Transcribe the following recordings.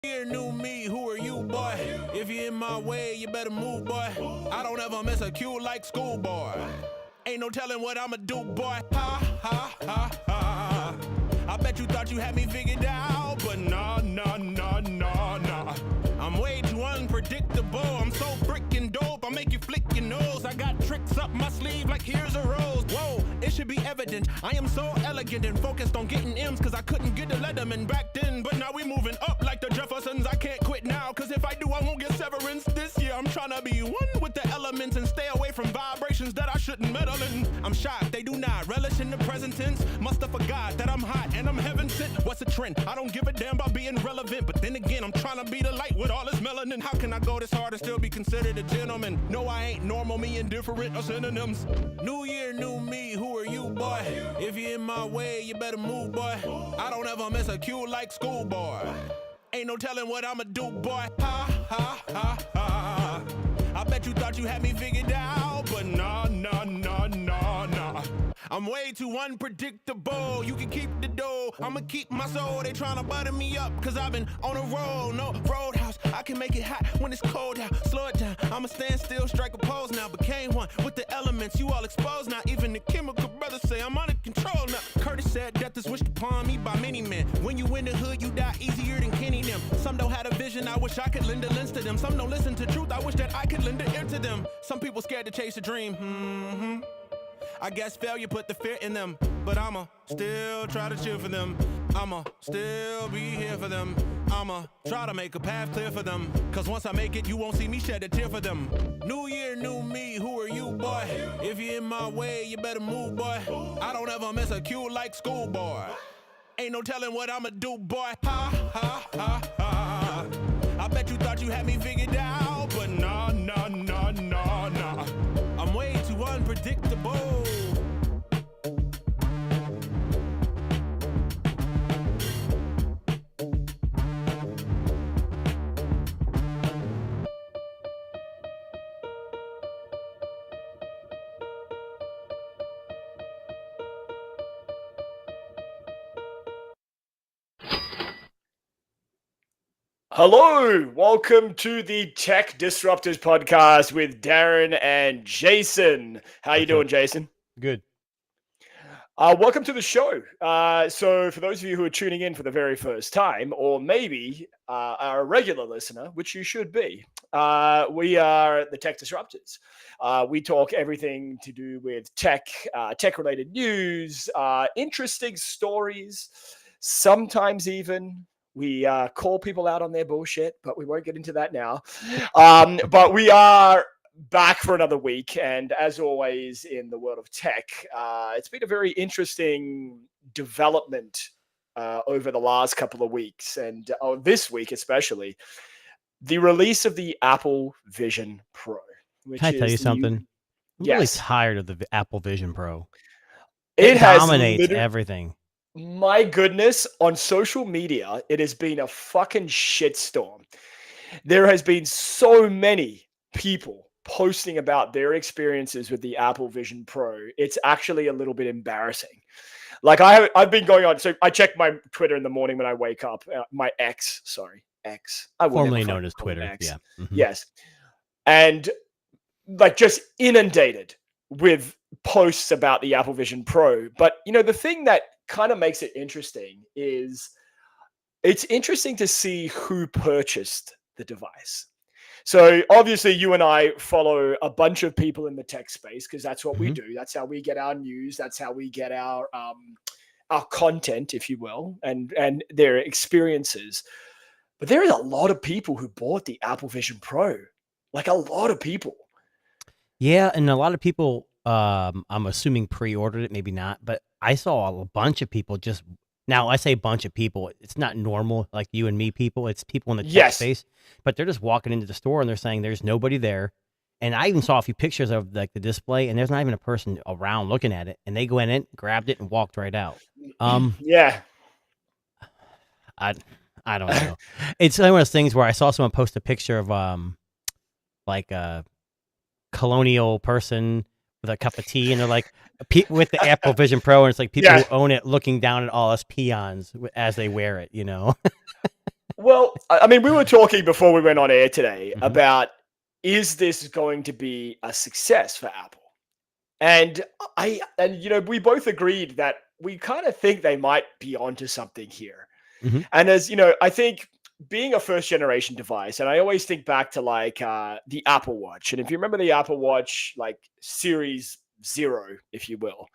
Here, new me, who are you, boy? If you're in my way, you better move, boy. I don't ever miss a cue like schoolboy. Ain't no telling what I'ma do, boy. Ha, ha, ha, ha. I bet you thought you had me figured out, but nah. I'm way too unpredictable. I'm so freaking dope, I make you flick your nose. I got tricks up my sleeve like here's a rose. Whoa, it should be evident I am so elegant and focused on getting M's, cause I couldn't get the Letterman back then. But now we moving up like the Jeffersons. I can't quit now, cause if I do I won't get severance. This year I'm trying to be one with the elements and stay away from vibrations that I shouldn't meddle in. I'm shocked they do not relish in the present tense. Must have forgot that I'm hot and I'm heaven sent. What's a trend? I don't give a damn about being relevant, but then again I'm trying to be the light with all this melanin. How can I go this hard and still be considered a gentleman? No, I ain't normal, me indifferent are synonyms. New year, new me, who are you, boy? If you're in my way, you better move, boy. I don't ever miss a cue like schoolboy. Ain't no telling what I'ma do, boy. Ha, ha, ha, ha. I bet you thought you had me figured out, but nah. I'm way too unpredictable. You can keep the dough, I'ma keep my soul. They tryna butter me up, cause I've been on a roll. No roadhouse, I can make it hot when it's cold out. Slow it down, I'ma stand still, strike a pose now. Became one with the elements, you all exposed now. Even the chemical brothers say I'm under control now. Curtis said death is wished upon me by many men. When you in the hood, you die easier than Kenny them. Some don't have a vision, I wish I could lend a lens to them. Some don't listen to truth, I wish that I could lend an ear to them. Some people scared to chase a dream, I guess failure put the fear in them, but I'ma still try to cheer for them. I'ma still be here for them. I'ma try to make a path clear for them, cause once I make it, you won't see me shed a tear for them. New year, new me, who are you, boy? If you're in my way, you better move, boy. I don't ever miss a cue like schoolboy. Ain't no telling what I'ma do, boy. Ha, ha, ha, ha. I bet you thought you had me figured out, but nah. I'm way too unpredictable. Hello, welcome to the Tech Disruptors podcast with Darren and Jason. How you doing, Jason? Good. Welcome to the show. So for those of you who are tuning in for the very first time, or maybe are a regular listener, which you should be, we are the Tech Disruptors. We talk everything to do with tech, tech-related news, interesting stories, sometimes even we call people out on their bullshit, but we won't get into that now. But we are back for another week. And as always in the world of tech, it's been a very interesting development over the last couple of weeks. And this week especially, the release of the Apple Vision Pro. Can I tell you something? I'm really tired of the Apple Vision Pro. It dominates everything. My goodness, on social media, it has been a fucking shitstorm. There has been so many people posting about their experiences with the Apple Vision Pro. It's actually a little bit embarrassing. Like I've been going on. So I check my Twitter in the morning when I wake up. My X. Formerly known as Twitter. X. Yeah. Mm-hmm. Yes. And like just inundated with posts about the Apple Vision Pro. But you know, the thing that kind of makes it interesting is it's interesting to see who purchased the device. So obviously you and I follow a bunch of people in the tech space because that's what we do. That's how we get our news. That's how we get our content, if you will, and their experiences. But there is a lot of people who bought the Apple Vision Pro, like a lot of people. Yeah, and a lot of people, I'm assuming pre-ordered it, maybe not, but I saw a bunch of people just, now I say bunch of people, it's not normal like you and me people, it's people in the tech space, but they're just walking into the store and they're saying there's nobody there. And I even saw a few pictures of like the display and there's not even a person around looking at it. And they went in, grabbed it and walked right out. Yeah. I don't know. It's one of those things where I saw someone post a picture of like a colonial person with a cup of tea, and they're like with the Apple Vision Pro, and it's like people who own it looking down at all us peons as they wear it, you know. Well, I mean, we were talking before we went on air today Mhm. about, is this going to be a success for Apple? And we both agreed that we kind of think they might be onto something here. Mhm. And as you know, I think being a first generation device, and I always think back to like the Apple Watch. And if you remember the Apple Watch, like Series 0, if you will,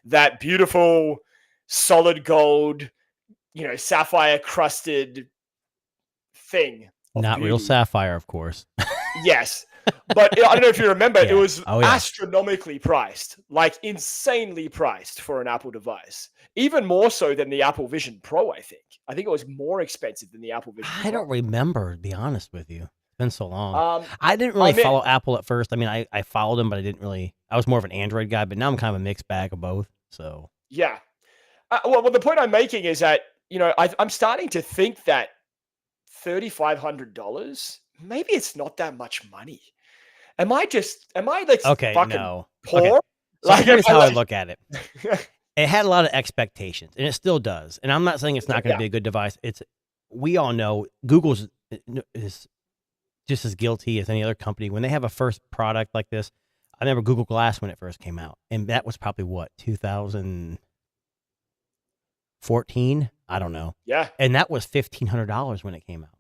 that beautiful solid gold, sapphire crusted thing of Not real beauty. sapphire, of course. Yes. But I don't know if you remember, it Yeah. was Oh, yeah. astronomically priced, like insanely priced for an Apple device. Even more so than the Apple Vision Pro, I think. I think it was more expensive than the Apple Vision I Pro. don't remember, to be honest with you. It's been so long. Um, I didn't I really mean, follow Apple at first. I mean, I followed them, but I was more of an Android guy, but now I'm kind of a mixed bag of both. So, yeah. Well, the point I'm making is that, I'm starting to think that $3,500, maybe it's not that much money. Am I like okay, fucking no. poor? Okay. So Like, here's am I how I like- look at it. It had a lot of expectations, and it still does. And I'm not saying it's not going to Yeah. be a good device. We all know Google's is just as guilty as any other company. When they have a first product like this, I remember Google Glass when it first came out, and that was probably what, 2014? I don't know. Yeah. And that was $1,500 when it came out.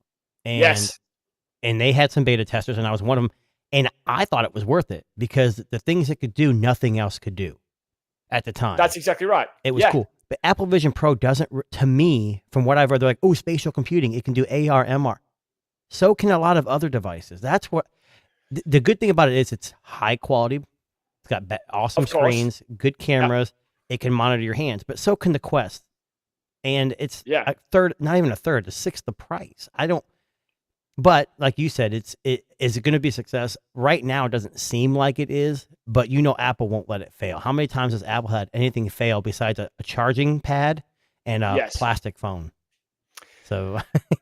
And Yes. and they had some beta testers, and I was one of them. And I thought it was worth it because the things it could do, nothing else could do at the time. That's exactly right. It was Yeah. cool. But Apple Vision Pro doesn't, to me, from what I've read, they're like, oh, spatial computing. It can do AR, MR. So can a lot of other devices. That's what the good thing about it is. It's high quality. It's got awesome Of course. screens, good cameras. It can monitor your hands, but so can the Quest. And it's Yeah. a third, not even a third, a sixth the price. But like you said, is it going to be a success? Right now, it doesn't seem like it is, but Apple won't let it fail. How many times has Apple had anything fail besides a charging pad and a Yes. plastic phone? So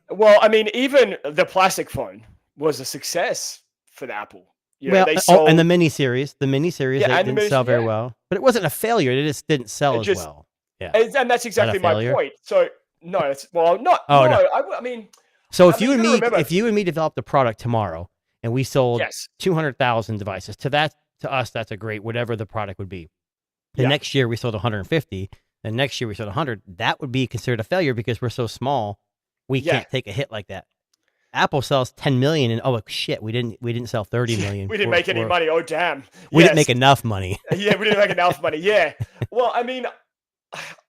Well, I mean, even the plastic phone was a success for the Apple. They and sold. the mini series, Yeah, they and the didn't mini- sell very yeah. well, but it wasn't a failure. It just didn't sell It as just- well. Yeah. And that's exactly my failure? point. So no, it's not. Oh, no, no. I mean, So I if mean, you and you me, remember- if you and me developed a product tomorrow and we sold yes, 200,000 devices, to us, that's a great whatever the product would be. The Yeah. next year we sold 150. The next year we sold 100. That would be considered a failure because we're so small, we Yeah. can't take a hit like that. Apple sells 10 million, and oh shit, we didn't sell 30 million. we didn't make any money. Oh damn, We Yes. didn't make enough money. Yeah, we didn't make enough money. Yeah. Well, I mean,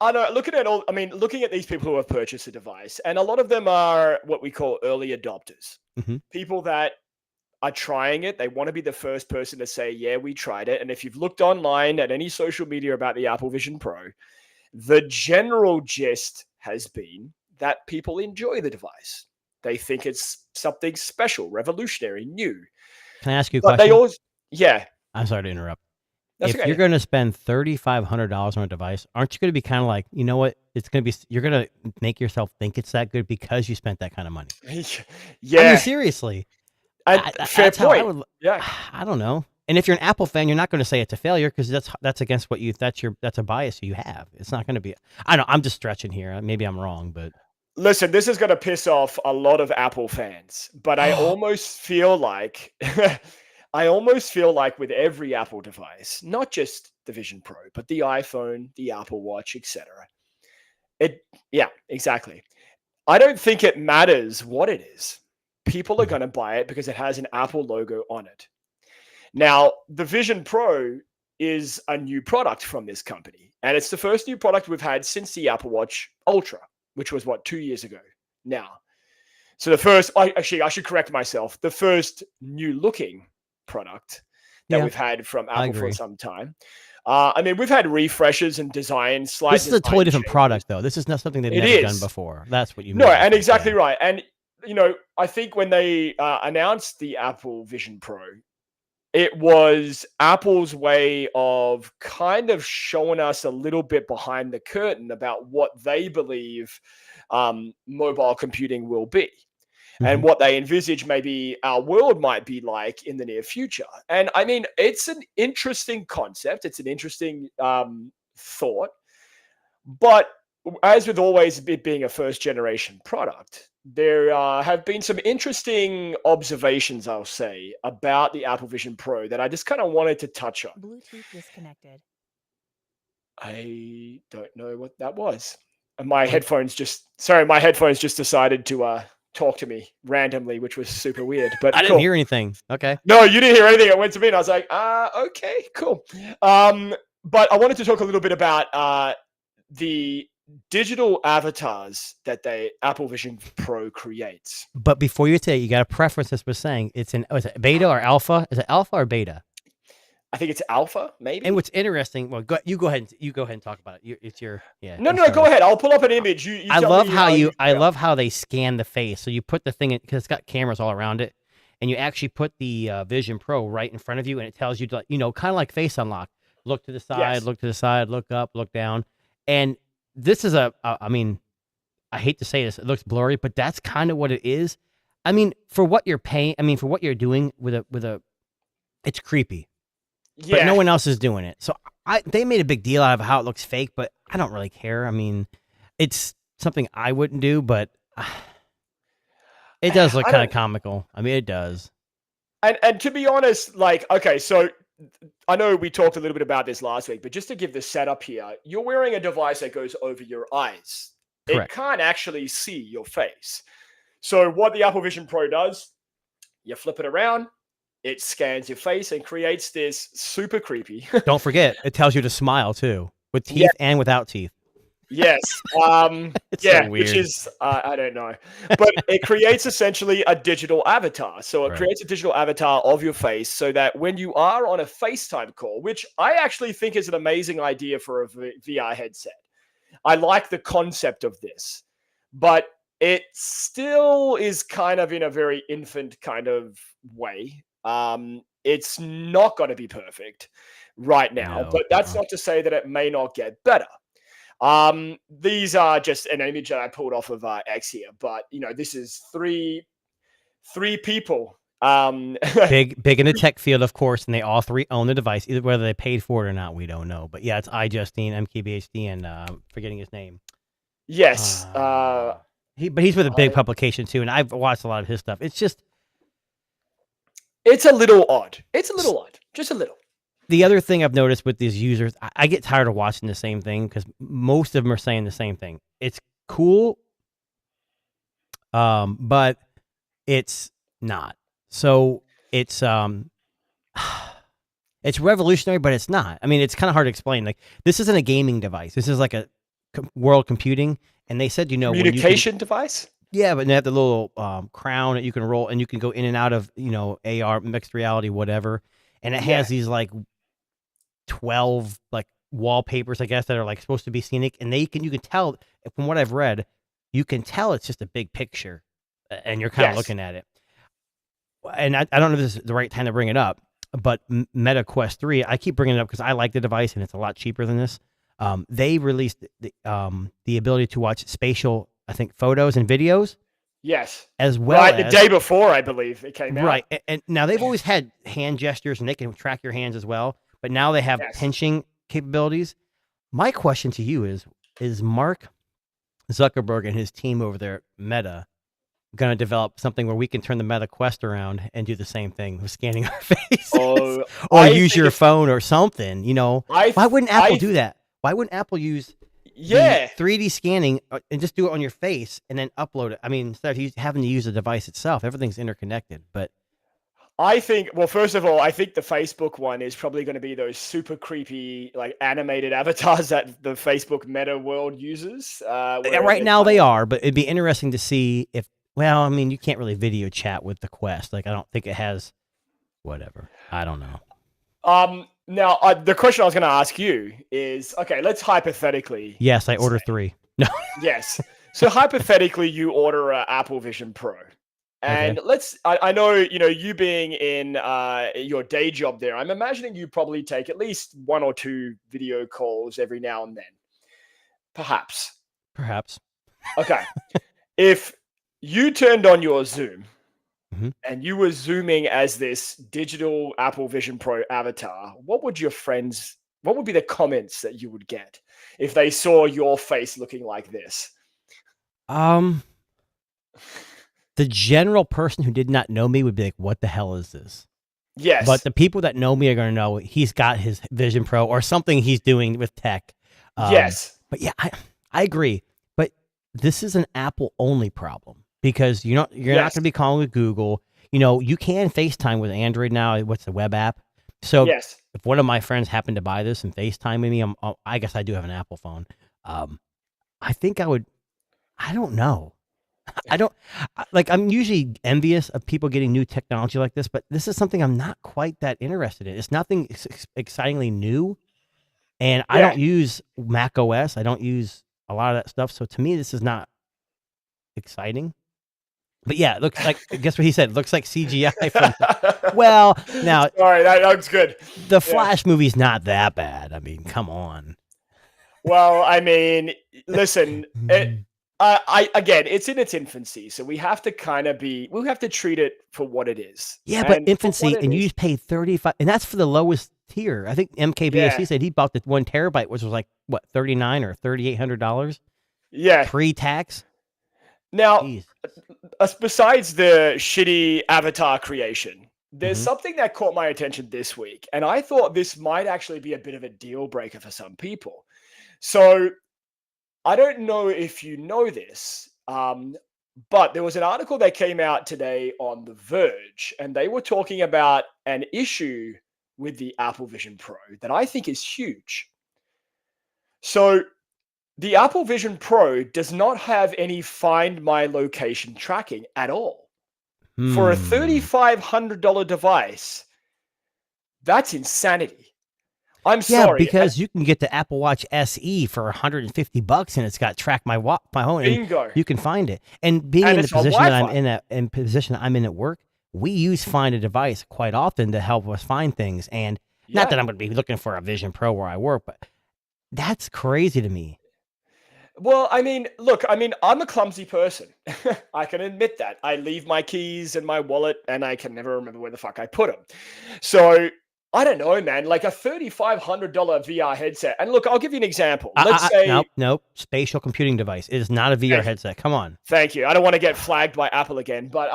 I know. Looking at these people who have purchased a device, and a lot of them are what we call early adopters. Mhm. People that are trying it. They want to be the first person to say, "Yeah, we tried it." And if you've looked online at any social media about the Apple Vision Pro, the general gist has been that people enjoy the device. They think it's something special, revolutionary, new. Can I ask you a But question? they always, yeah, I'm sorry to interrupt. that's If okay. you're going to spend $3,500 on a device, aren't you going to be kind of like, you know what? You're going to make yourself think it's that good because you spent that kind of money. I Yeah, mean, seriously. and fair That's how I point. would. Yeah, I don't know. And if you're an Apple fan, you're not going to say it's a failure because that's against what that's a bias you have. It's not going to be. I don't know. I'm just stretching here. Maybe I'm wrong, but listen, this is going to piss off a lot of Apple fans, but I almost feel like with every Apple device, not just the Vision Pro, but the iPhone, the Apple Watch, etc. Yeah, exactly. I don't think it matters what it is. People are Mhm. going to buy it because it has an Apple logo on it. Now, the Vision Pro is a new product from this company, and it's the first new product we've had since the Apple Watch Ultra, which was 2 years ago now. So I should correct myself. The first new looking product that Yeah, we've had from I Apple for agree. some time. I mean, we've had refreshes and design slight. This is a totally design different changes. product, though. This is not something they've It never done is. before. That's what you No, mean, I and think, exactly yeah. right. And I think when they announced the Apple Vision Pro, it was Apple's way of kind of showing us a little bit behind the curtain about what they believe mobile computing will be and Mhm. what they envisage maybe our world might be like in the near future. And I mean, it's an interesting concept. It's an interesting thought. But as with always it being a first generation product, there have been some interesting observations, I'll say, about the Apple Vision Pro that I just kind of wanted to touch on. Bluetooth disconnected. I don't know what that was. And my What? headphones just decided to talk to me randomly, which was super weird. But I didn't cool. hear anything. Okay. No, you didn't hear anything. It went to me, and I was like, okay, cool. But I wanted to talk a little bit about the digital avatars that Apple Vision Pro creates. But before you say it, you got to preference this with saying it's is it beta or alpha? Is it alpha or beta? I think it's alpha, maybe. And what's interesting, well, you go ahead and talk about it. It's your No, you go start. ahead. I'll pull up an image. You I tell love me how I feel. love how they scan the face. So you put the thing in because it's got cameras all around it, and you actually put the Vision Pro right in front of you, and it tells you to, kind of like Face Unlock. Look to the side, Yes. look to the side, look up, look down, and this is I mean, I hate to say this, it looks blurry, but that's kind of what it is. I mean, for what you're paying, for what you're doing with a, it's creepy. Yeah. But no one else is doing it. So they made a big deal out of how it looks fake, but I don't really care. I mean, it's something I wouldn't do, but it does look I kind of don't- comical. I mean, it does. And to be honest, like, okay, so I know we talked a little bit about this last week, but just to give the setup here, you're wearing a device that goes over your eyes. Correct. It can't actually see your face. So what the Apple Vision Pro does, you flip it around, it scans your face and creates this super creepy. Don't forget, it tells you to smile too, with teeth Yeah. and without teeth. Yes. It's so Yeah, weird. which is, I don't know. But it creates essentially a digital avatar. So it Right. creates a digital avatar of your face so that when you are on a FaceTime call, which I actually think is an amazing idea for a VR headset. I like the concept of this, but it still is kind of in a very infant kind of way. It's not going to be perfect right now, No, but that's uh-uh. not to say that it may not get better. These are just an image that I pulled off of X here, but this is three people. Big in the tech field, of course, and they all three own the device. Either whether they paid for it or not, we don't know. But yeah, it's iJustine, MKBHD, and forgetting his name. Yes. But he's with a big I- publication too, and I've watched a lot of his stuff. It's just It's a little odd. Just a little. the other thing I've noticed with these users, I get tired of watching the same thing because most of them are saying the same thing. It's cool, but it's not. So it's it's revolutionary, but it's not. I mean, it's kind of hard to explain. Like, this isn't a gaming device. This is like a world computing. And they said, when you can, Communication device? yeah, but they have the little crown that you can roll, and you can go in and out of AR, mixed reality, whatever. And it has these like 12 like wallpapers, I guess, that are like supposed to be scenic, and you can tell from what I've read, you can tell it's just a big picture, and you're kind of looking at it. And I don't know if this is the right time to bring it up, but Meta Quest 3, I keep bringing it up because I like the device and it's a lot cheaper than this. They released the ability to watch spatial, I think, photos and videos. Yes. As well Right, as the day before, I believe it came out. right. And now they've always had hand gestures and they can track your hands as well, but now they have pinching capabilities. My question to you is Mark Zuckerberg and his team over there at Meta going to develop something where we can turn the Meta Quest around and do the same thing with scanning our faces, Oh, or I use think your it's- phone or something? Why wouldn't Apple do that? Why wouldn't Apple use Yeah. 3D scanning and just do it on your face and then upload it? I mean, instead of having to use the device itself, everything's interconnected. But I think, well, first of all, I think the Facebook one is probably going to be those super creepy, like animated avatars that the Facebook Meta world uses. right now they are, but it'd be interesting to see if. Well, I mean, you can't really video chat with the Quest. Like, I don't think it has. Whatever. I don't know. Now, the question I was going to ask you is, okay, let's hypothetically. Yes, I ordered 3. No. Yes. So hypothetically, you order an Apple Vision Pro. And I know, you being in your day job there, I'm imagining you probably take at least 1 or 2 video calls every now and then. Perhaps. Okay. If you turned on your Zoom and you were Zooming as this digital Apple Vision Pro avatar, what would be the comments that you would get if they saw your face looking like this? the general person who did not know me would be like, "What the hell is this?" Yes. But the people that know me are going to know he's got his Vision Pro or something he's doing with tech. Yes. But yeah, I agree. But this is an Apple only problem because you're not going to be calling with Google. You know, you can FaceTime with Android now. What's the web app? So Yes. if one of my friends happened to buy this and FaceTime with me, I guess I do have an Apple phone. I think I would. I don't know. I'm usually envious of people getting new technology like this, but this is something I'm not quite that interested in. It's nothing excitingly new, and I don't use Mac OS. I don't use a lot of that stuff. So to me, this is not exciting. But yeah, it looks like, guess what he said? It looks like CGI from, well, now. Sorry, that looks good. The Flash movie's not that bad. I mean, come on. Well, I mean, listen, again, it's in its infancy, so we have to we have to treat it for what it is. Yeah, but infancy, and you just pay 35, and that's for the lowest tier. I think MKBHD said he bought the 1 terabyte, which was like what, $3,900 or $3,800? Yeah, pre-tax. Now, besides the shitty avatar creation, there's something that caught my attention this week, and I thought this might actually be a bit of a deal breaker for some people. So I don't know if you know this, but there was an article that came out today on The Verge, and they were talking about an issue with the Apple Vision Pro that I think is huge. So the Apple Vision Pro does not have any Find My Location tracking at all. For a $3,500 device, that's insanity. I'm sorry. Because you can get the Apple Watch SE for $150 and it's got Track My Phone. Bingo. You can find it. And being in the position that I'm in at work, we use Find a Device quite often to help us find things. And not that I'm going to be looking for a Vision Pro where I work, but that's crazy to me. Well, I mean, look, I'm a clumsy person. I can admit that. I leave my keys in my wallet and I can never remember where the fuck I put them. So I don't know, man, like a $3,500 VR headset. And look, I'll give you an example. Let's say... Nope. Spatial computing device. It is not a VR headset. Come on. Thank you. I don't want to get flagged by Apple again, but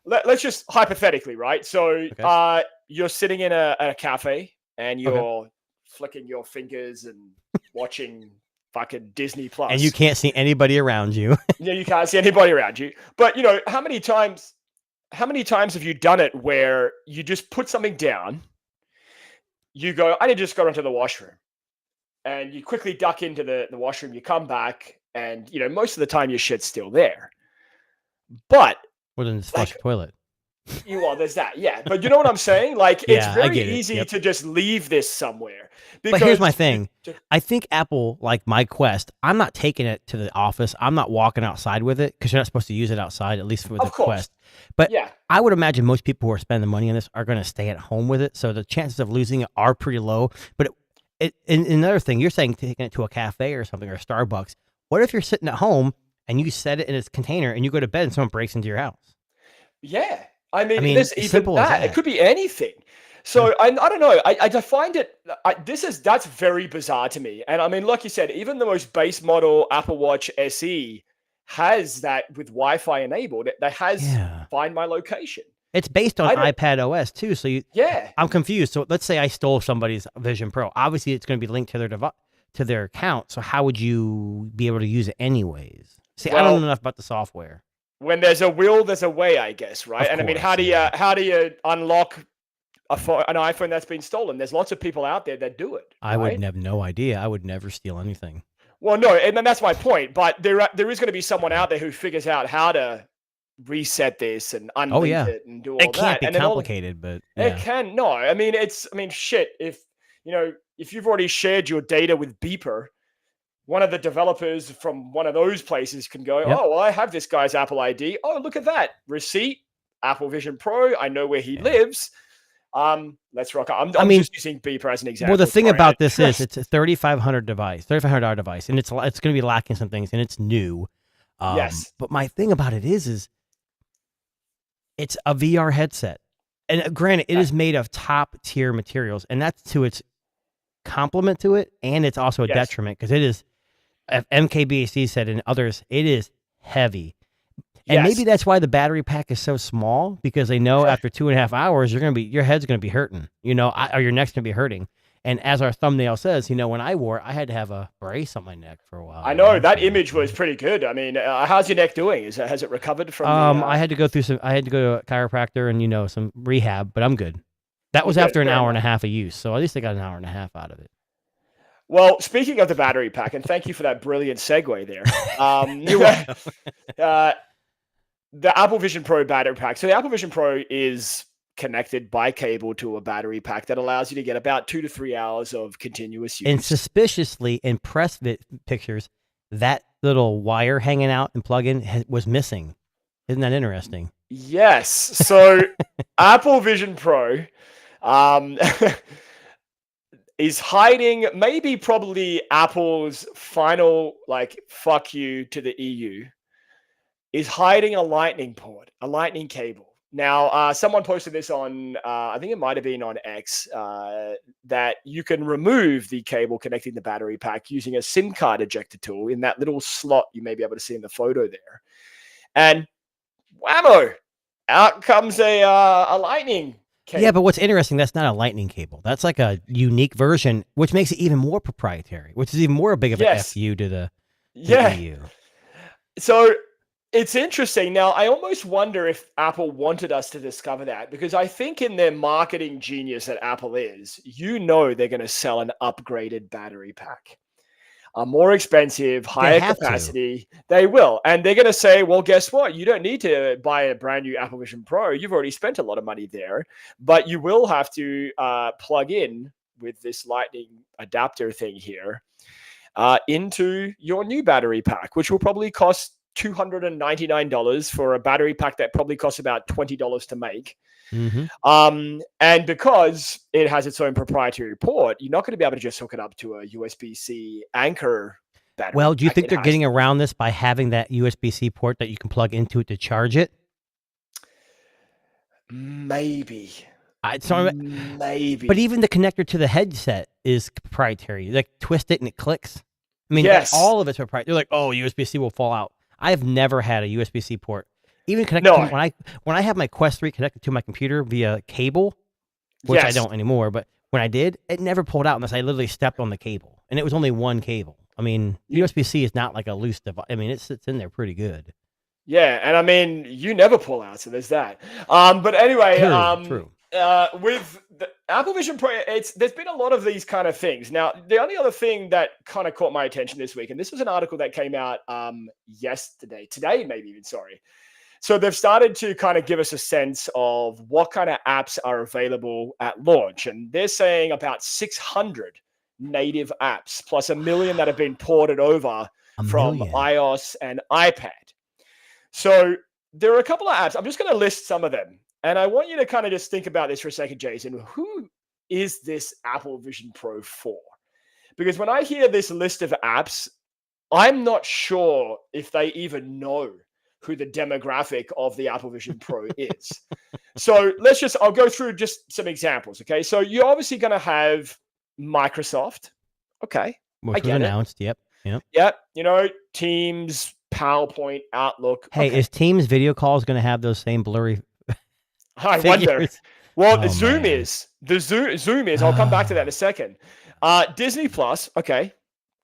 let's just hypothetically, right? So you're sitting in a cafe and you're flicking your fingers and watching fucking Disney Plus. And you can't see anybody around you. Yeah, you can't see anybody around you. But, you know, how many times have you done it where you just put something down, you go, I just got into the washroom, and you quickly duck into the washroom, you come back, and, you know, most of the time your shit's still there. But... well, then just flush the toilet. Well, there's that, yeah. But you know what I'm saying? Like, it's very easy to just leave this somewhere. But here's my thing. I think Apple, like my Quest, I'm not taking it to the office. I'm not walking outside with it because you're not supposed to use it outside, at least for the Quest. But I would imagine most people who are spending money on this are going to stay at home with it. So the chances of losing it are pretty low. But another thing, you're saying taking it to a cafe or something or Starbucks. What if you're sitting at home and you set it in its container and you go to bed and someone breaks into your house? Yeah. I mean there's even simple that. It could be anything. So I don't know. I find it. That's very bizarre to me. And I mean, like you said, even the most base model Apple Watch SE has that with Wi-Fi enabled. That has Find My Location. It's based on iPad OS too. So I'm confused. So let's say I stole somebody's Vision Pro. Obviously, it's going to be linked to their account. So how would you be able to use it anyways? See, I don't know enough about the software. When there's a will, there's a way, I guess, right? Of and I mean, course, how do you unlock an iPhone that's been stolen? There's lots of people out there that do it. I would have no idea. I would never steal anything. Well, no, and that's my point. But there is going to be someone out there who figures out how to reset this and unlink it and do all that. It can't be complicated, but it can. No, I mean, shit. If you've already shared your data with Beeper, one of the developers from one of those places can go, oh, well, I have this guy's Apple ID. Oh, look at that. Receipt, Apple Vision Pro. I know where he lives. Let's rock. I'm just using Beeper as an example. Well, the thing about this is it's a $3,500 device, and it's going to be lacking some things, and it's new. Yes. But my thing about it is it's a VR headset. And granted, it is made of top tier materials, and that's to its complement to it, and it's also a detriment because it is, MKBHD said and others, it is heavy. And maybe that's why the battery pack is so small, because they know after 2.5 hours your head's gonna be hurting, or your neck's gonna be hurting. And as our thumbnail says, when I wore it, I had to have a brace on my neck for a while. I know that image was pretty good. I mean, how's your neck doing? Has it recovered from? I had to go to a chiropractor and some rehab, but I'm good. That was after an hour and a half of use, so at least I got an hour and a half out of it. Well, speaking of the battery pack, and thank you for that brilliant segue there. The Apple Vision Pro battery pack. So the Apple Vision Pro is connected by cable to a battery pack that allows you to get about 2 to 3 hours of continuous use. And suspiciously, in press pictures, that little wire hanging out and plug-in was missing. Isn't that interesting? Yes. So Apple Vision Pro is hiding, probably Apple's final, fuck you to the EU, is hiding a lightning port, a lightning cable. Now, someone posted this on, I think it might have been on X, that you can remove the cable connecting the battery pack using a SIM card ejector tool in that little slot you may be able to see in the photo there. And whammo, out comes a lightning cable. Yeah, but what's interesting, that's not a lightning cable. That's like a unique version, which makes it even more proprietary, which is even more big of an FU to the EU. So it's interesting. Now, I almost wonder if Apple wanted us to discover that, because I think in their marketing genius that Apple is, they're going to sell an upgraded battery pack. A more expensive, higher capacity. They will. And they're going to say, well, guess what? You don't need to buy a brand new Apple Vision Pro. You've already spent a lot of money there, but you will have to plug in with this lightning adapter thing here into your new battery pack, which will probably cost $299 for a battery pack that probably costs about $20 to make. Mm-hmm. And because it has its own proprietary port, you're not going to be able to just hook it up to a USB-C Anker battery. Well, do you think they're getting around this by having that USB-C port that you can plug into it to charge it? Maybe. Maybe. But even the connector to the headset is proprietary. You twist it and it clicks. I mean, all of it's proprietary. They're like, oh, USB-C will fall out. I have never had a USB-C port. Even connected when I have my Quest 3 connected to my computer via cable, which I don't anymore, but when I did, it never pulled out unless I literally stepped on the cable. And it was only one cable. I mean, USB-C is not like a loose device. I mean, it sits in there pretty good. Yeah, and I mean, you never pull out, so there's that. But anyway, True. With the Apple Vision Pro, there's been a lot of these kind of things. Now, the only other thing that kind of caught my attention this week, and this was an article that came out today, maybe even, sorry. So they've started to kind of give us a sense of what kind of apps are available at launch. And they're saying about 600 native apps, plus 1 million that have been ported over from iOS and iPad. So there are a couple of apps. I'm just going to list some of them. And I want you to kind of just think about this for a second, Jason. Who is this Apple Vision Pro for? Because when I hear this list of apps, I'm not sure if they even know who the demographic of the Apple Vision Pro is. So I'll go through just some examples. Okay. So you're obviously going to have Microsoft. Okay. Which was announced. Yep. Yep. Teams, PowerPoint, Outlook. Hey, is Teams video calls going to have those same blurry I wonder. Well, Zoom is. The Zoom is. I'll come back to that in a second. Disney Plus. Okay.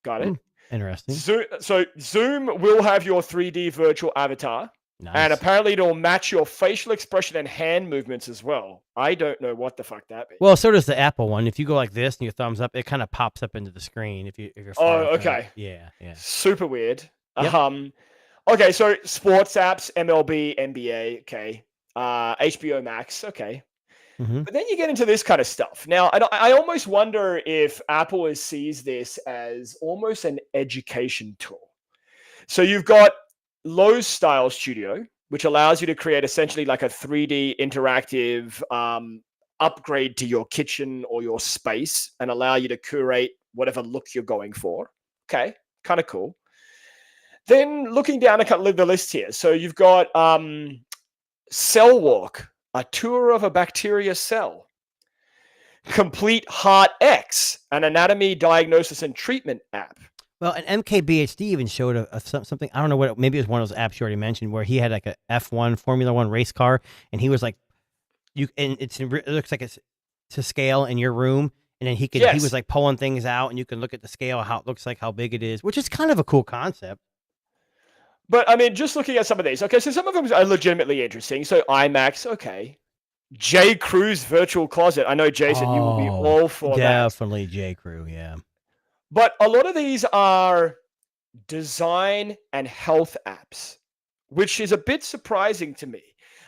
Got it. Interesting. So Zoom will have your 3D virtual avatar. Nice. And apparently it'll match your facial expression and hand movements as well. I don't know what the fuck that means. Well, so does the Apple one. If you go like this and your thumbs up, it kind of pops up into the screen. If you're far okay. Yeah. Super weird. Yep. Okay, so sports apps, MLB, NBA, okay. HBO Max, okay. Mm-hmm. But then you get into this kind of stuff. Now, I almost wonder if Apple sees this as almost an education tool. So you've got Lowe's Style Studio, which allows you to create essentially like a 3D interactive upgrade to your kitchen or your space and allow you to curate whatever look you're going for. Okay, kind of cool. Then looking down a couple of the list here. So you've got Cell Walk, a tour of a bacteria cell. Complete Heart X, an anatomy, diagnosis, and treatment app. Well, and MKBHD even showed something. I don't know what. Maybe it was one of those apps you already mentioned, where he had like a F1 Formula One race car, and he was like, and it looks like it's to scale in your room, and then he was Yes. like pulling things out, and you can look at the scale, how it looks like, how big it is, which is kind of a cool concept. But I mean, just looking at some of these, okay, so some of them are legitimately interesting. So IMAX, okay. J. Crew's virtual closet. I know, Jason, you will be all for that. Definitely J. Crew, yeah. But a lot of these are design and health apps, which is a bit surprising to me.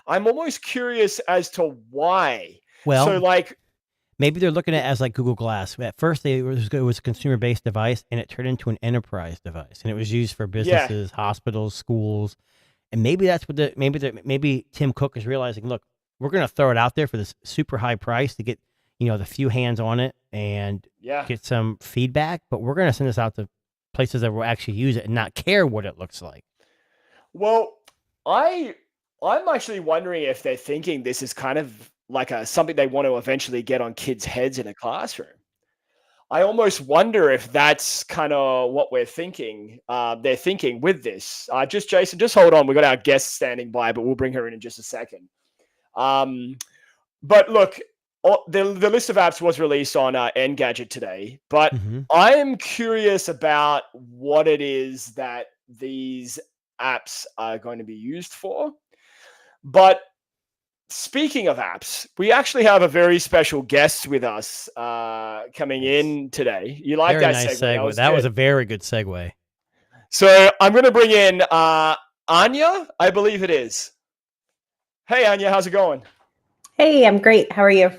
I'm almost curious as to why. Well, so like maybe they're looking at it as like Google Glass. At first, it was a consumer-based device, and it turned into an enterprise device, and it was used for businesses, hospitals, schools, and maybe that's what maybe Tim Cook is realizing. Look, we're going to throw it out there for this super high price to get the few hands on it and get some feedback, but we're going to send this out to places that will actually use it and not care what it looks like. Well, I'm actually wondering if they're thinking this is kind of like something they want to eventually get on kids' heads in a classroom. I almost wonder if that's kind of what we're thinking. They're thinking with this. Jason, just hold on. We got our guest standing by, but we'll bring her in just a second. But look, the list of apps was released on Engadget today, but I am curious about what it is that these apps are going to be used for. But speaking of apps, we actually have a very special guest with us coming in today. You like very that nice segue? That was a very good segue. So I'm going to bring in Anya, I believe it is. Hey, Anya, how's it going? Hey, I'm great. How are you?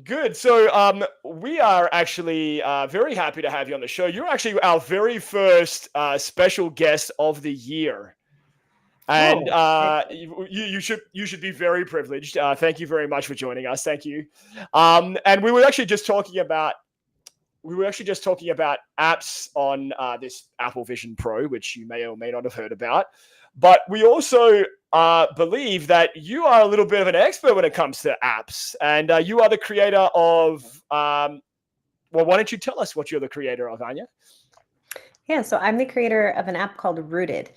Good. So we are actually very happy to have you on the show. You're actually our very first special guest of the year. And you should be very privileged. Thank you very much for joining us. Thank you. And we were actually just talking about apps on this Apple Vision Pro, which you may or may not have heard about. But we also believe that you are a little bit of an expert when it comes to apps, and you are the creator of. Well, why don't you tell us what you're the creator of, Anya? Yeah, so I'm the creator of an app called Rooted.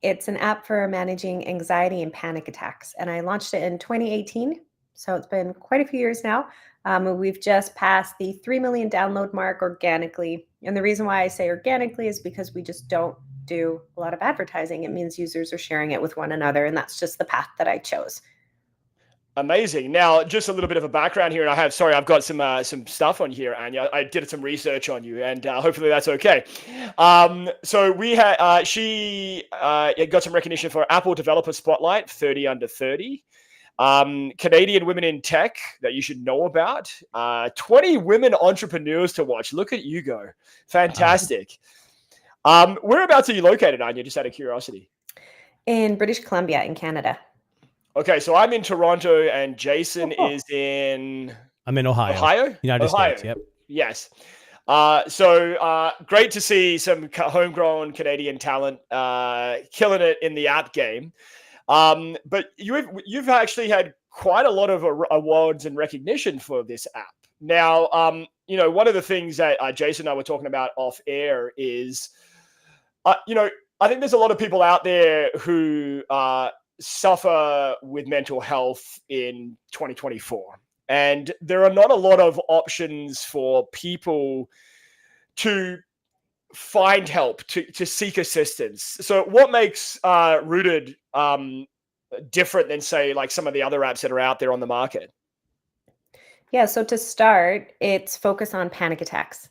It's an app for managing anxiety and panic attacks, and I launched it in 2018. So it's been quite a few years now. We've just passed the 3 million download mark organically. And the reason why I say organically is because we just don't do a lot of advertising. It means users are sharing it with one another, and that's just the path that I chose. Amazing. Now, just a little bit of a background here, and I've got some stuff on here, Anya. I did some research on you, and hopefully that's okay. So we had she got some recognition for Apple Developer Spotlight 30 Under 30. Canadian Women in Tech that you should know about. 20 women entrepreneurs to watch. Look at you go. Fantastic. Whereabouts are you located, Anya, just out of curiosity? In British Columbia, in Canada. Okay, so I'm in Toronto, and Jason is in... I'm in Ohio. United States, yep. Yes. So great to see some homegrown Canadian talent killing it in the app game. But you've actually had quite a lot of awards and recognition for this app. Now, one of the things that Jason and I were talking about off air is, I think there's a lot of people out there who suffer with mental health in 2024. And there are not a lot of options for people to find help, to seek assistance. So what makes Rooted different than, say, like some of the other apps that are out there on the market? Yeah, so to start, it's focused on panic attacks.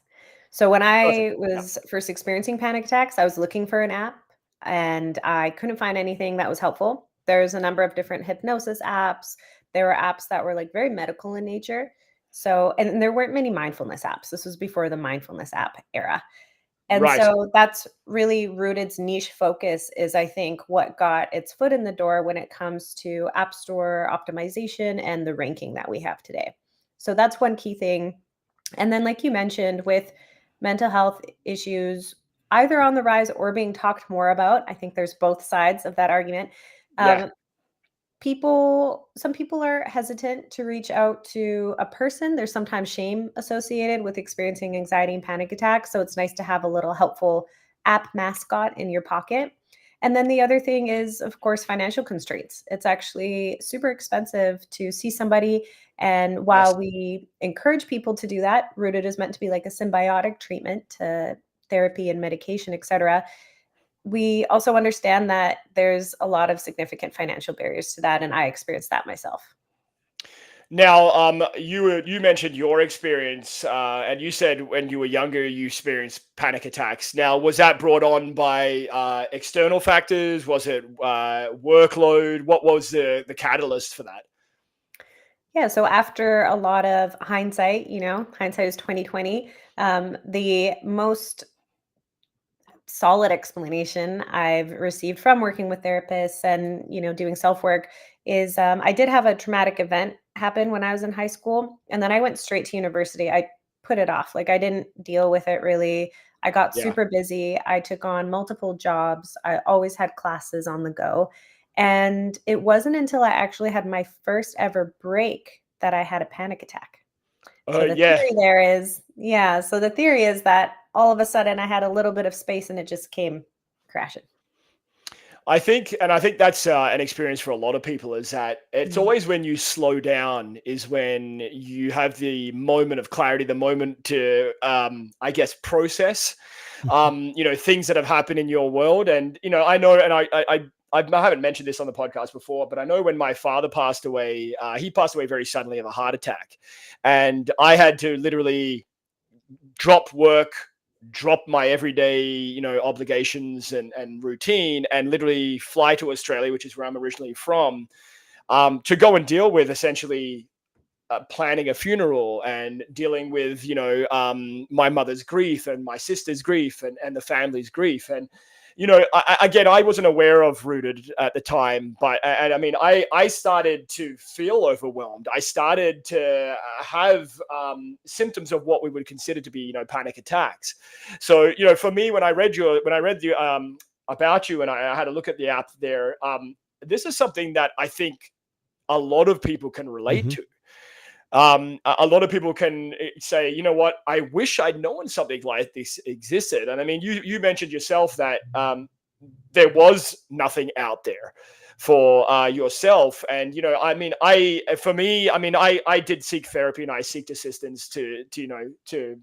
So when I was first experiencing panic attacks, I was looking for an app and I couldn't find anything that was helpful. There's a number of different hypnosis apps. There were apps that were like very medical in nature. So, and there weren't many mindfulness apps. This was before the mindfulness app era. And so that's really Rooted's niche focus is, I think, what got its foot in the door when it comes to App Store optimization and the ranking that we have today. So that's one key thing. And then, like you mentioned, with mental health issues, either on the rise or being talked more about, I think there's both sides of that argument. some people are hesitant to reach out to a person. There's sometimes shame associated with experiencing anxiety and panic attacks. So it's nice to have a little helpful app mascot in your pocket. And then the other thing is, of course, financial constraints. It's actually super expensive to see somebody. And while Yes. we encourage people to do that, Rooted is meant to be like a symbiotic treatment to therapy and medication, et cetera. We also understand that there's a lot of significant financial barriers to that, and I experienced that myself. Now, you mentioned your experience, and you said when you were younger you experienced panic attacks. Now, was that brought on by external factors? Was it workload? What was the catalyst for that? Yeah, so after a lot of hindsight, hindsight is 2020. The most solid explanation I've received from working with therapists and doing self work is I did have a traumatic event happen when I was in high school, and then I went straight to university. I put it off, like I didn't deal with it really. I got Yeah. super busy. I took on multiple jobs. I always had classes on the go, and it wasn't until I actually had my first ever break that I had a panic attack. So the Yeah. theory there is, yeah. So the theory is that all of a sudden I had a little bit of space and it just came crashing. I think that's an experience for a lot of people, is that it's Mhm. always when you slow down is when you have the moment of clarity, the moment to, I guess, process, things that have happened in your world. And, I know, and I haven't mentioned this on the podcast before, but I know when my father passed away, he passed away very suddenly of a heart attack. And I had to literally drop work, drop my everyday, obligations and routine, and literally fly to Australia, which is where I'm originally from, to go and deal with essentially planning a funeral and dealing with, my mother's grief and my sister's grief and the family's grief. And, again, I wasn't aware of Rooted at the time, but and I mean, I started to feel overwhelmed. I started to have symptoms of what we would consider to be, panic attacks. So, for me, when I read the about you, and I had a look at the app there, this is something that I think a lot of people can relate Mhm. to. A lot of people can say, you know what, I wish I'd known something like this existed. And I mean, you mentioned yourself that there was nothing out there for yourself. And, I mean, I did seek therapy, and I seeked assistance to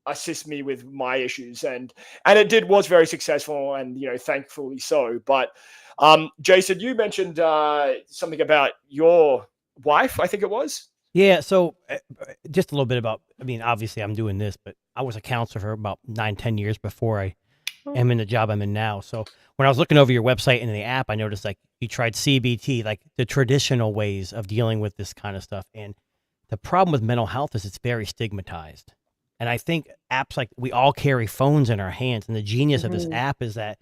assist me with my issues. And it was very successful, and, thankfully so. But Jason, you mentioned something about your wife, I think it was. Yeah, so just a little bit about, I mean, obviously I'm doing this, but I was a counselor for about 9, 10 years before I Oh, am in the job I'm in now. So when I was looking over your website and the app, I noticed like you tried CBT, like the traditional ways of dealing with this kind of stuff. And the problem with mental health is it's very stigmatized. And I think apps, like, we all carry phones in our hands. And the genius of this mhm. app is that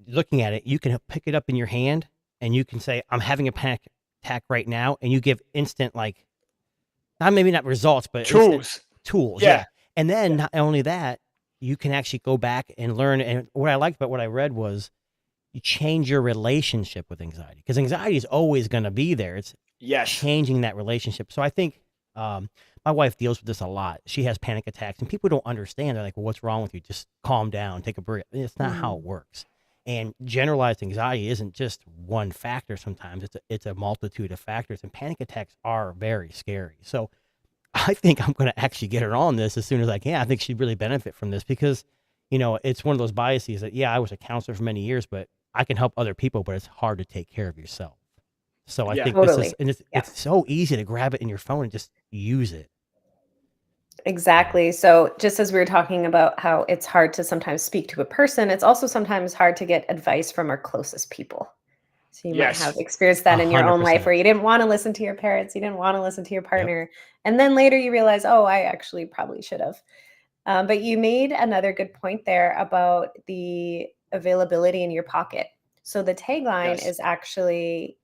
looking at it, you can pick it up in your hand and you can say, I'm having a panic attack right now. And you give instant, like, maybe not results, but instant Tools. tools. Yeah. Yeah. And then Yeah. not only that, you can actually go back and learn. And what I liked about what I read was you change your relationship with anxiety, because anxiety is always going to be there. It's Yes. changing that relationship. So I think my wife deals with this a lot. She has panic attacks, and people don't understand. They're like, well, what's wrong with you? Just calm down, take a breath. It's not how it Mm. works. And generalized anxiety isn't just one factor. Sometimes it's a multitude of factors, and panic attacks are very scary. So I think I'm going to actually get her on this as soon as I can. I think she'd really benefit from this because, it's one of those biases that, yeah, I was a counselor for many years, but I can help other people, but it's hard to take care of yourself. So I Yeah. think this is, Totally. and Yeah. it's so easy to grab it in your phone and just use it. Exactly. So just as we were talking about how it's hard to sometimes speak to a person, it's also sometimes hard to get advice from our closest people. So you might have Yes. experienced A that in your hundred own life percent. where you didn't want to listen to your parents, you didn't want to listen to your Yep. partner, and then later you realize, oh, I actually probably should have. But you made another good point there about the availability in your pocket. So the tagline Yes. is actually,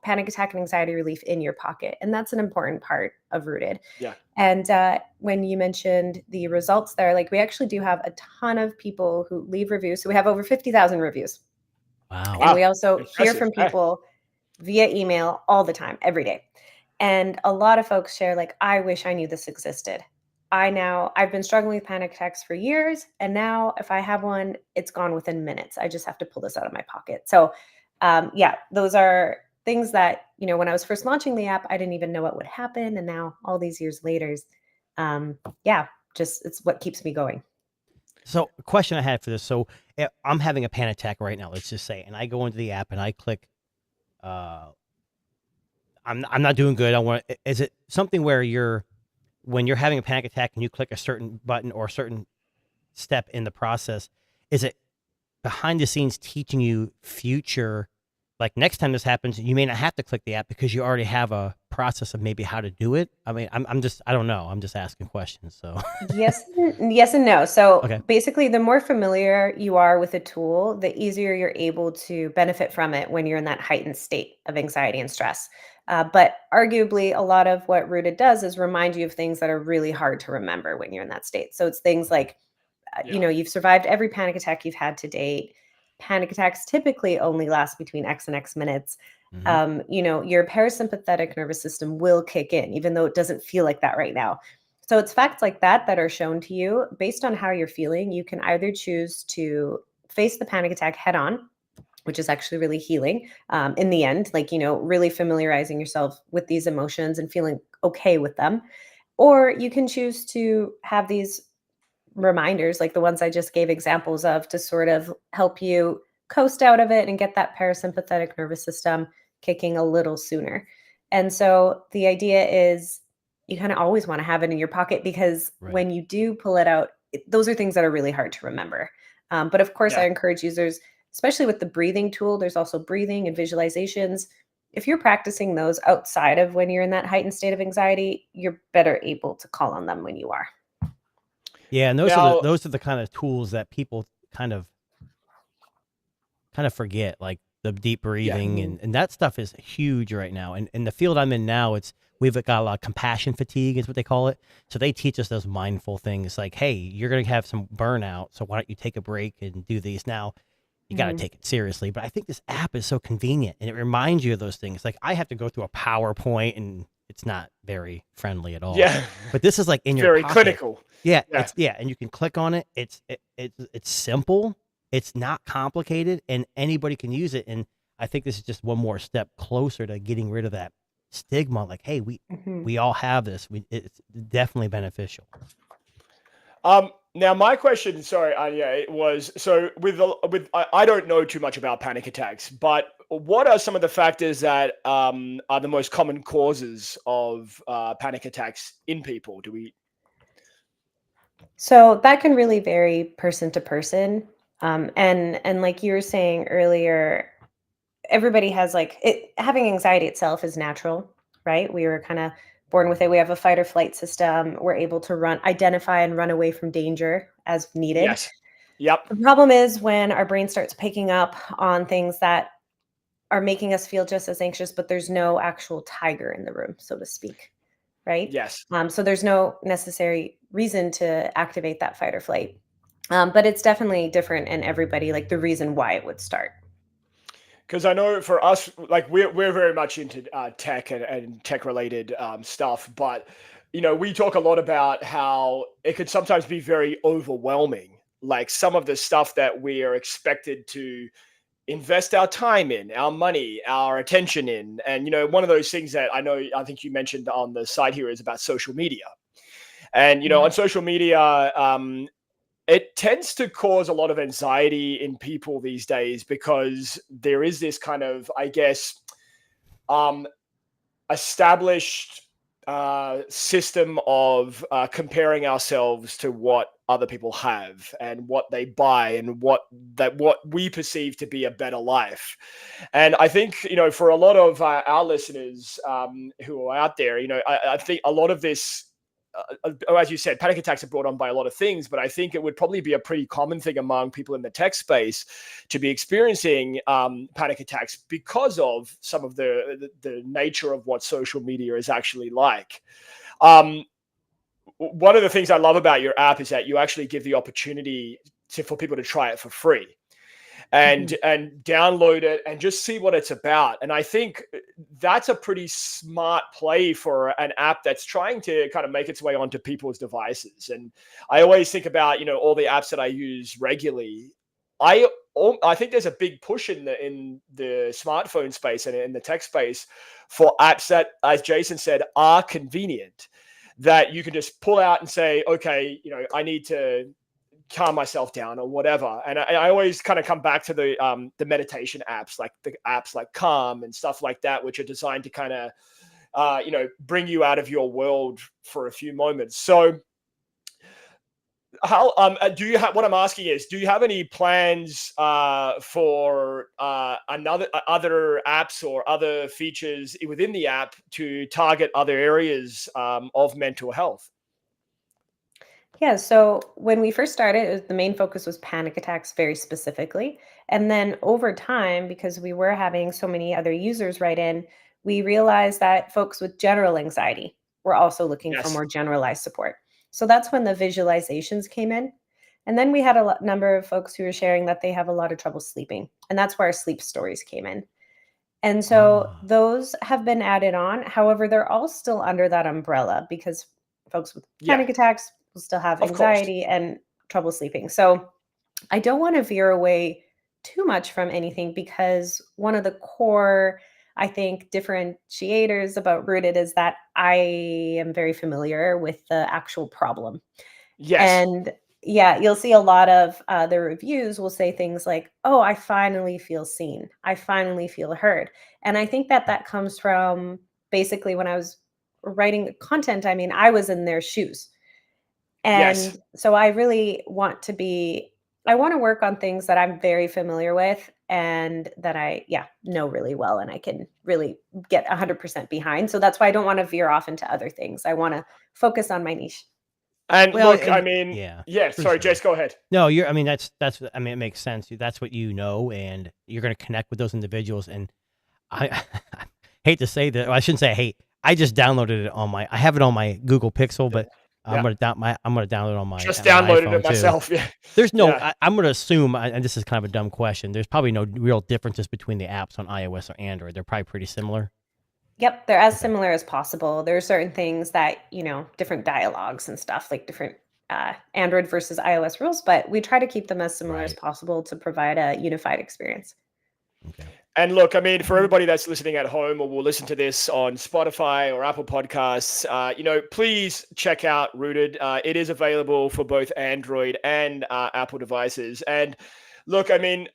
panic attack and anxiety relief in your pocket. And that's an important part of Rooted. Yeah. And when you mentioned the results there, like we actually do have a ton of people who leave reviews. So we have over 50,000 reviews. Wow. And we Wow. also hear Impressive. from people via email all the time, every day. And a lot of folks share, like, I wish I knew this existed. I've been struggling with panic attacks for years. And now if I have one, it's gone within minutes. I just have to pull this out of my pocket. So, yeah, those are things that, when I was first launching the app, I didn't even know what would happen. And now all these years later, yeah, just it's what keeps me going. So, a question I had for this. So, I'm having a panic attack right now, let's just say, and I go into the app and I click, I'm not doing good. Is it something where when you're having a panic attack and you click a certain button or a certain step in the process, is it behind the scenes teaching you future, like next time this happens, you may not have to click the app because you already have a process of maybe how to do it? I mean, I don't know. I'm just asking questions. So Yes, yes and no. So Okay. basically, the more familiar you are with a tool, the easier you're able to benefit from it when you're in that heightened state of anxiety and stress. But arguably, a lot of what Rooted does is remind you of things that are really hard to remember when you're in that state. So it's things like, Yeah. you've survived every panic attack you've had to date. Panic attacks typically only last between X and X minutes. Mhm. Your parasympathetic nervous system will kick in, even though it doesn't feel like that right now. So it's facts like that that are shown to you based on how you're feeling. You can either choose to face the panic attack head on, which is actually really healing in the end, like, really familiarizing yourself with these emotions and feeling okay with them. Or you can choose to have these reminders, like the ones I just gave examples of, to sort of help you coast out of it and get that parasympathetic nervous system kicking a little sooner. And so the idea is you kind of always want to have it in your pocket, because Right. when you do pull it out, those are things that are really hard to remember. But of course, I Yeah. encourage users, especially with the breathing tool, there's also breathing and visualizations. If you're practicing those outside of when you're in that heightened state of anxiety, you're better able to call on them when you are. Yeah, and Now, those are the kind of tools that people kind of forget, like the deep breathing Mhm. and that stuff is huge right now. And in the field I'm in now, we've got a lot of compassion fatigue is what they call it. So they teach us those mindful things like, hey, you're gonna have some burnout, so why don't you take a break and do these now? You got to Mhm. take it seriously. But I think this app is so convenient and it reminds you of those things. Like I have to go through a PowerPoint and it's not very friendly at all. yeah, But this is like in your very pocket. clinical. Yeah, Yeah. and you can click on it. It's simple. It's not complicated, and anybody can use it. And I think this is just one more step closer to getting rid of that stigma. Like, hey, Mhm. we all have this. It's definitely beneficial. Now my question, sorry, Anya, it was so I don't know too much about panic attacks, but what are some of the factors that are the most common causes of panic attacks in people? Do we? So that can really vary person to person. And like you were saying earlier, everybody has, like, it, having anxiety itself is natural, right? We were kind of born with it. We have a fight or flight system. We're able to identify and run away from danger as needed. Yes. Yep. The problem is when our brain starts picking up on things that are making us feel just as anxious, but there's no actual tiger in the room, so to speak, right? Yes. So there's no necessary reason to activate that fight or flight. But it's definitely different in everybody, like the reason why it would start. Because I know for us, like we're very much into tech and tech related stuff, but we talk a lot about how it could sometimes be very overwhelming. Like some of the stuff that we are expected to invest our time in, our money, our attention in, and one of those things that I think you mentioned on the side here is about social media. And Yeah. on social media, it tends to cause a lot of anxiety in people these days because there is this kind of, I guess, um, established system of comparing ourselves to what other people have and what they buy and what we perceive to be a better life. And I think for a lot of our listeners who are out there, I think a lot of this as you said, panic attacks are brought on by a lot of things, but I think it would probably be a pretty common thing among people in the tech space to be experiencing panic attacks because of some of the nature of what social media is actually like. One of the things I love about your app is that you actually give the opportunity for people to try it for free. and download it and just see what it's about. And I think that's a pretty smart play for an app that's trying to kind of make its way onto people's devices. And I always think about, all the apps that I use regularly. I think there's a big push in the smartphone space and in the tech space for apps that, as Jason said, are convenient, that you can just pull out and say, okay, I need to calm myself down or whatever. And I always kind of come back to the meditation apps, like the apps like Calm and stuff like that, which are designed to kind of, bring you out of your world for a few moments. So how do you have? What I'm asking is, do you have any plans for other apps or other features within the app to target other areas of mental health? Yeah, so when we first started, the main focus was panic attacks very specifically. And then over time, because we were having so many other users write in, we realized that folks with general anxiety were also looking for Yes. more generalized support. So that's when the visualizations came in. And then we had a number of folks who were sharing that they have a lot of trouble sleeping. And that's where our sleep stories came in. And so Ah. those have been added on. However, they're all still under that umbrella because folks with Yeah. panic attacks will still have Of course. anxiety and trouble sleeping. So I don't want to veer away too much from anything because one of the core, I think, differentiators about Rooted is that I am very familiar with the actual problem. Yes. And yeah, you'll see a lot of the reviews will say things like, oh, I finally feel seen. I finally feel heard. And I think that comes from basically when I was writing content, I mean, I was in their shoes. Yes. And so I really want to work on things that I'm very familiar with and that I know really well and I can really get 100% behind. So that's why I don't want to veer off into other things. I want to focus on my niche. And Well, look, I and- mean, yeah, for sorry, sure. Jace, go ahead. No, I mean, I mean, it makes sense. That's what you know, and you're going to connect with those individuals. And I hate to say that, well, I shouldn't say I hate. I just downloaded it I have it on my Google Pixel, but I'm Yeah. gonna download it on my Just on my downloaded iPhone it too. myself. Yeah. There's no. Yeah. I'm gonna assume, and this is kind of a dumb question. There's probably no real differences between the apps on iOS or Android. They're probably pretty similar. Yep, they're as Okay. similar as possible. There are certain things that, different dialogues and stuff, like different Android versus iOS rules, but we try to keep them as similar as Right. possible to provide a unified experience. Okay. And look, I mean, for everybody that's listening at home or will listen to this on Spotify or Apple Podcasts, please check out Rooted. It is available for both Android and Apple devices. And look, I mean,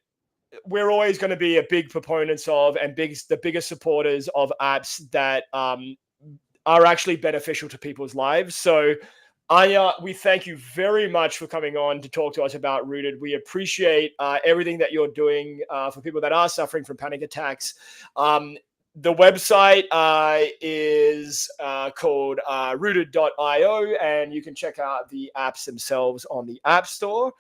we're always going to be a big proponents of and the biggest supporters of apps that are actually beneficial to people's lives. So we thank you very much for coming on to talk to us about Rooted. We appreciate everything that you're doing for people that are suffering from panic attacks. The website is called rooted.io, and you can check out the apps themselves on the App Store.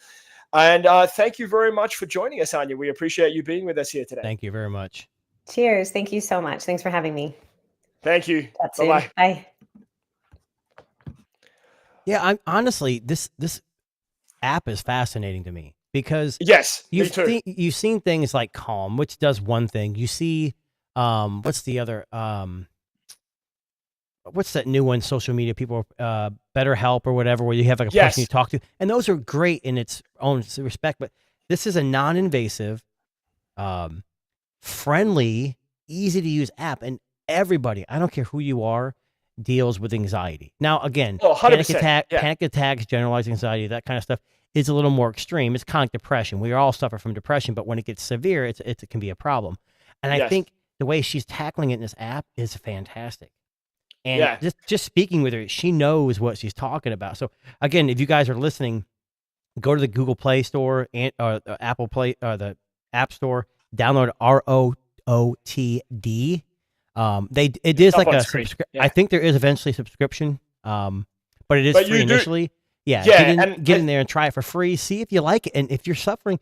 And thank you very much for joining us, Anya. We appreciate you being with us here today. Thank you very much. Cheers. Thank you so much. Thanks for having me. Thank you. Chat soon. Bye-bye. Bye. Yeah, I'm honestly this app is fascinating to me because Yes, me too. you've seen things like Calm, which does one thing. You see, what's the other? What's that new one? Social media people, BetterHelp or whatever, where you have like a Yes. person you talk to, and those are great in its own respect. But this is a non-invasive, friendly, easy to use app, and everybody, I don't care who you are, deals with anxiety. Now, again, Oh, 100%. Yeah. panic attacks, generalized anxiety, that kind of stuff is a little more extreme. It's kind of like depression. We all suffer from depression, but when it gets severe, it can be a problem. And I Yes. think the way she's tackling it in this app is fantastic. And Yeah. just speaking with her, she knows what she's talking about. So again, if you guys are listening, go to the Google Play Store and or the Apple Play or the App Store, download ROOTD. It is up like on a screen. Yeah. I think there is eventually a subscription, but it is But you free do- initially. Yeah, Yeah, get in there and try it for free. See if you like it, and if you're suffering,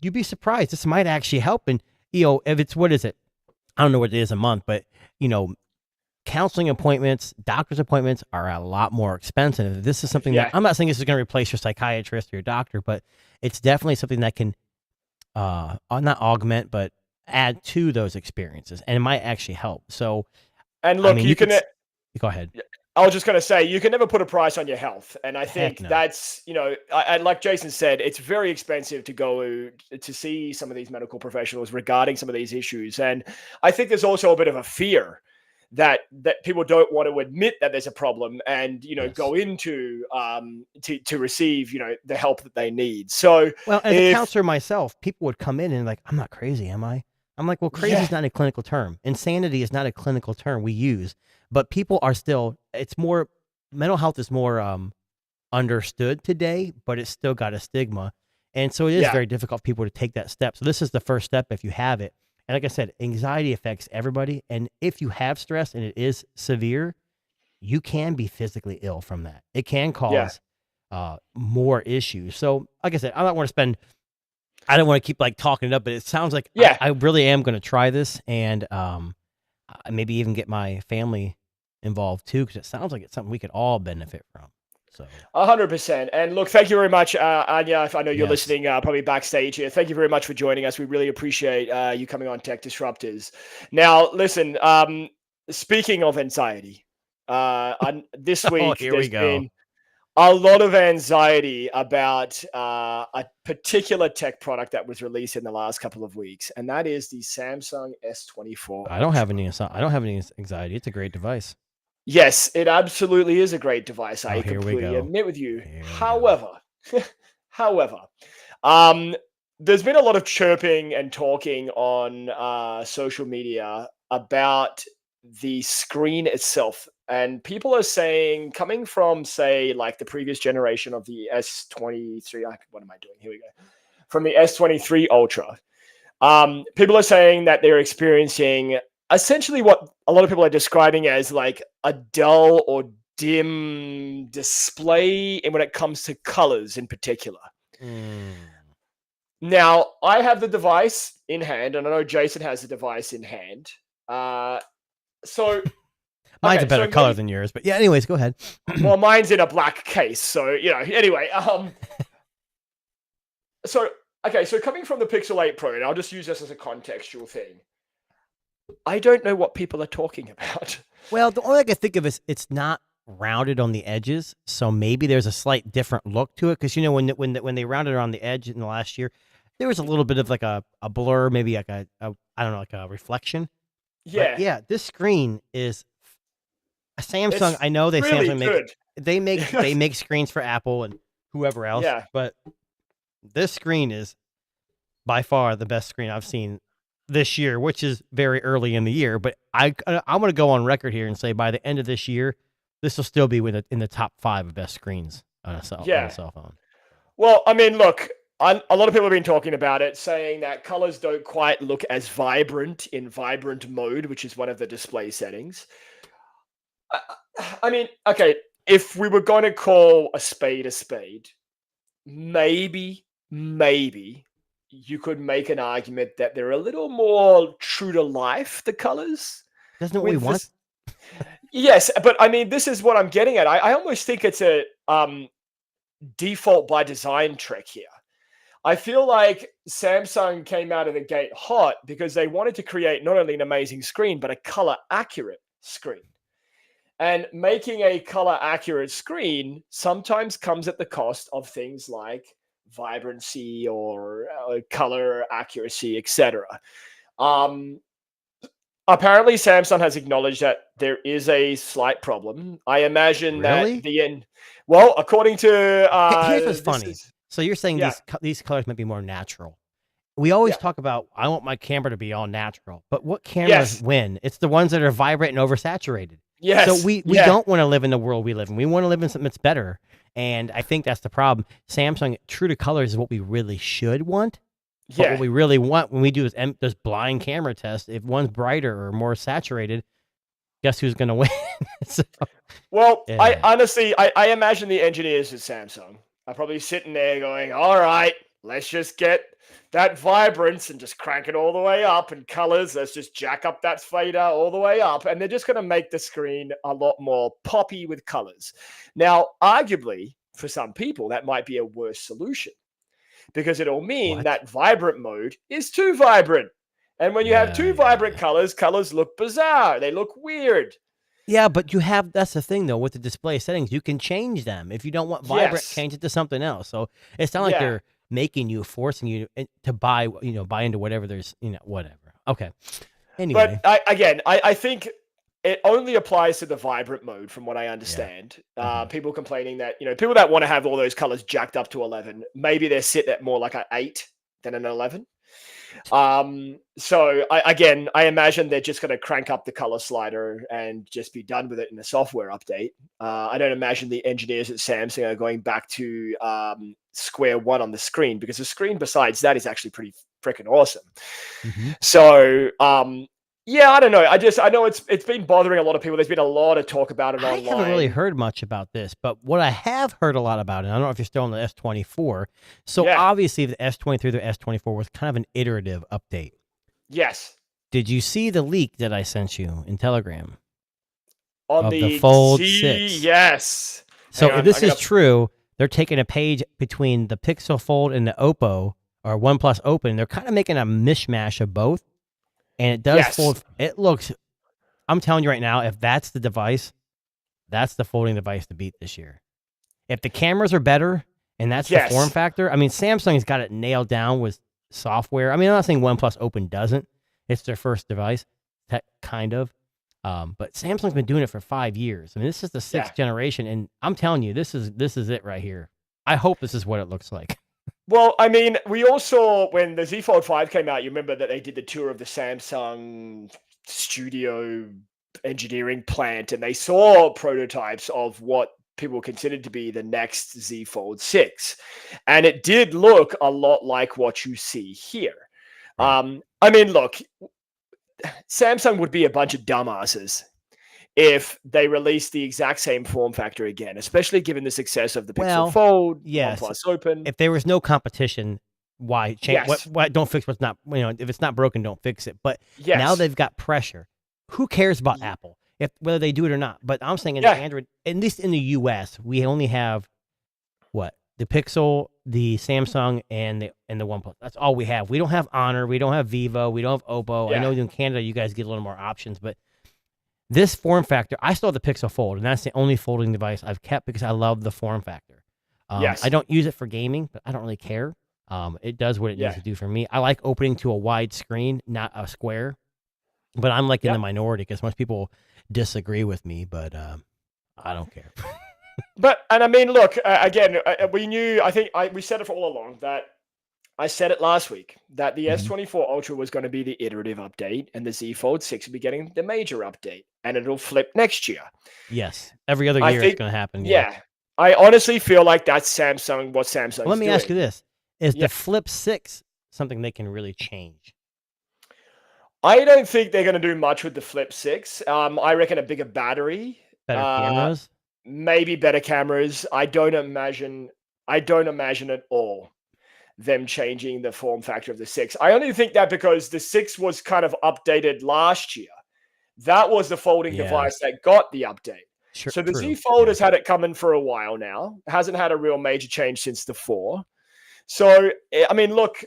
you'd be surprised. This might actually help. And if it's what is it? I don't know what it is a month, but counseling appointments, doctor's appointments are a lot more expensive. This is something Yeah. that I'm not saying this is going to replace your psychiatrist or your doctor, but it's definitely something that can not augment, but add to those experiences, and it might actually help. So, And I look, mean, you can. go ahead. I was just going to say, you can never put a price on your health. And I Heck think no. that's, I like Jason said, it's very expensive to go to see some of these medical professionals regarding some of these issues. And I think there's also a bit of a fear that people don't want to admit that there's a problem and, Yes. go into to receive, the help that they need. So, Well, as a counselor myself, people would come in and like, I'm not crazy, am I? I'm like, well, crazy is not a clinical term. Insanity is not a clinical term we use, but people are still, it's more, mental health is more understood today, but it's still got a stigma. And so it is very difficult for people to take that step. So this is the first step if you have it. And like I said, anxiety affects everybody. And if you have stress and it is severe, you can be physically ill from that. It can cause more issues. So like I said, I don't want to keep like talking it up, but it sounds like I really am going to try this and maybe even get my family involved too, because it sounds like it's something we could all benefit from. So 100%. And look, thank you very much, Anya. If I know you're listening, probably backstage here. Thank you very much for joining us. We really appreciate you coming on Tech Disruptors. Now, listen, speaking of anxiety, this week there's been a lot of anxiety about a particular tech product that was released in the last couple of weeks, and that is the Samsung S24. I don't have any anxiety. It's a great device. Yes, it absolutely is a great device. I completely admit with you. However, there's been a lot of chirping and talking on social media about the screen itself. And people are saying, coming from, say, like the previous generation of the S23, what am I doing? Here we go. From the S23 Ultra, people are saying that they're experiencing essentially what a lot of people are describing as like a dull or dim display when it comes to colors in particular. Now, I have the device in hand, and I know Jason has the device in hand. So mine's a better color than yours, but yeah, anyways, go ahead. Well, mine's in a black case, so, anyway. So coming from the Pixel 8 Pro, and I'll just use this as a contextual thing. I don't know what people are talking about. Well, the only thing I can think of is it's not rounded on the edges, so maybe there's a slight different look to it. Because when they rounded around the edge in the last year, there was a little bit of like a blur, maybe like I don't know, like a reflection. Yeah, but yeah. This screen is a Samsung. It's I know they really Samsung make screens for Apple and whoever else. Yeah. But this screen is by far the best screen I've seen this year, which is very early in the year, but I'm going to go on record here and say by the end of this year, this will still be in the top 5 of best screens on a cell phone. Well, I mean, look, a lot of people have been talking about it, saying that colors don't quite look as vibrant in vibrant mode, which is one of the display settings. I mean, okay, if we were going to call a spade, maybe you could make an argument that they're a little more true to life, the colors. That's not what we want. Yes, but I mean, this is what I'm getting at. I almost think it's a default by design trick here. I feel like Samsung came out of the gate hot because they wanted to create not only an amazing screen, but a color accurate screen. And making a color accurate screen sometimes comes at the cost of things like vibrancy or color accuracy, etc. Apparently, Samsung has acknowledged that there is a slight problem. I imagine that the end. Well, according to here's what's funny. So you're saying these colors might be more natural. We always talk about I want my camera to be all natural, but what cameras win? It's the ones that are vibrant and oversaturated. Yes. So we don't want to live in the world we live in. We want to live in something that's better. And I think that's the problem. Samsung, true to colors is what we really should want. But what we really want when we do this blind camera test, if one's brighter or more saturated, guess who's going to win? I honestly imagine the engineers at Samsung are probably sitting there going, all right, let's just get that vibrance and just crank it all the way up, and colors, let's just jack up that fader all the way up. And they're just going to make the screen a lot more poppy with colors. Now, arguably, for some people, that might be a worse solution. because it'll mean What? that vibrant mode is too vibrant. And when you have too vibrant colors look bizarre. They look weird. Yeah, but that's the thing though, with the display settings, you can change them. If you don't want vibrant, Yes. change it to something else. So it's not like Yeah. they're making you, forcing you to buy, buy into whatever there's, whatever. Okay. Anyway. But I think it only applies to the vibrant mode, from what I understand. People complaining that, people that want to have all those colors jacked up to 11, maybe they're sit at more like an 8 than an 11. So I imagine they're just going to crank up the color slider and just be done with it in the software update. I don't imagine the engineers at Samsung are going back to square one on the screen, because the screen besides that is actually pretty freaking awesome. So, I don't know. I know it's been bothering a lot of people. There's been a lot of talk about it online. I haven't really heard much about this, but what I have heard a lot about, and I don't know if you're still on the S24. So obviously the S23 to the S24 was kind of an iterative update. Yes. Did you see the leak that I sent you in Telegram? On of the Fold 6? Yes. So if this is true, they're taking a page between the Pixel Fold and the Oppo or OnePlus Open. They're kind of making a mishmash of both. And it does fold. It looks, I'm telling you right now, if that's the device, that's the folding device to beat this year. If the cameras are better and that's the form factor, I mean, Samsung's got it nailed down with software. I mean, I'm not saying OnePlus Open doesn't. It's their first device, kind of. But Samsung's been doing it for 5 years. I mean, this is the 6th generation, and I'm telling you, this is it right here. I hope this is what it looks like. Well, I mean, we all saw when the Z Fold 5 came out, you remember that they did the tour of the Samsung studio engineering plant, and they saw prototypes of what people considered to be the next Z Fold 6. And it did look a lot like what you see here. I mean, look, Samsung would be a bunch of dumbasses if they released the exact same form factor again, especially given the success of the Pixel Fold, OnePlus Open. If there was no competition, why change? What don't fix what's not? If it's not broken, don't fix it. But now they've got pressure. Who cares about Apple? Whether they do it or not? But I'm saying in the Android, at least in the US, we only have the Pixel, the Samsung, and the OnePlus. That's all we have. We don't have Honor. We don't have Vivo. We don't have Oppo. I know in Canada you guys get a little more options, but this form factor, I still have the Pixel Fold, and that's the only folding device I've kept because I love the form factor. I don't use it for gaming, but I don't really care. It does what it needs to do for me. I like opening to a wide screen, not a square. But I'm like in the minority because most people disagree with me, but I don't care. And I mean, look, again, we knew, I think we said it for all along that I said it last week that the S24 Ultra was going to be the iterative update and the Z Fold 6 will be getting the major update and it'll flip next year. Yes. Every other year it's going to happen. Yeah. I honestly feel like that's what Samsung's doing. Let me ask you this. Is the Flip 6 something they can really change? I don't think they're going to do much with the Flip 6. I reckon a bigger battery. Better cameras? Maybe better cameras. I don't imagine at all them changing the form factor of the 6. I only think that because the 6 was kind of updated last year. That was the folding device that got the update. So the Z Fold has had it coming for a while now. It hasn't had a real major change since the 4. So, I mean, look,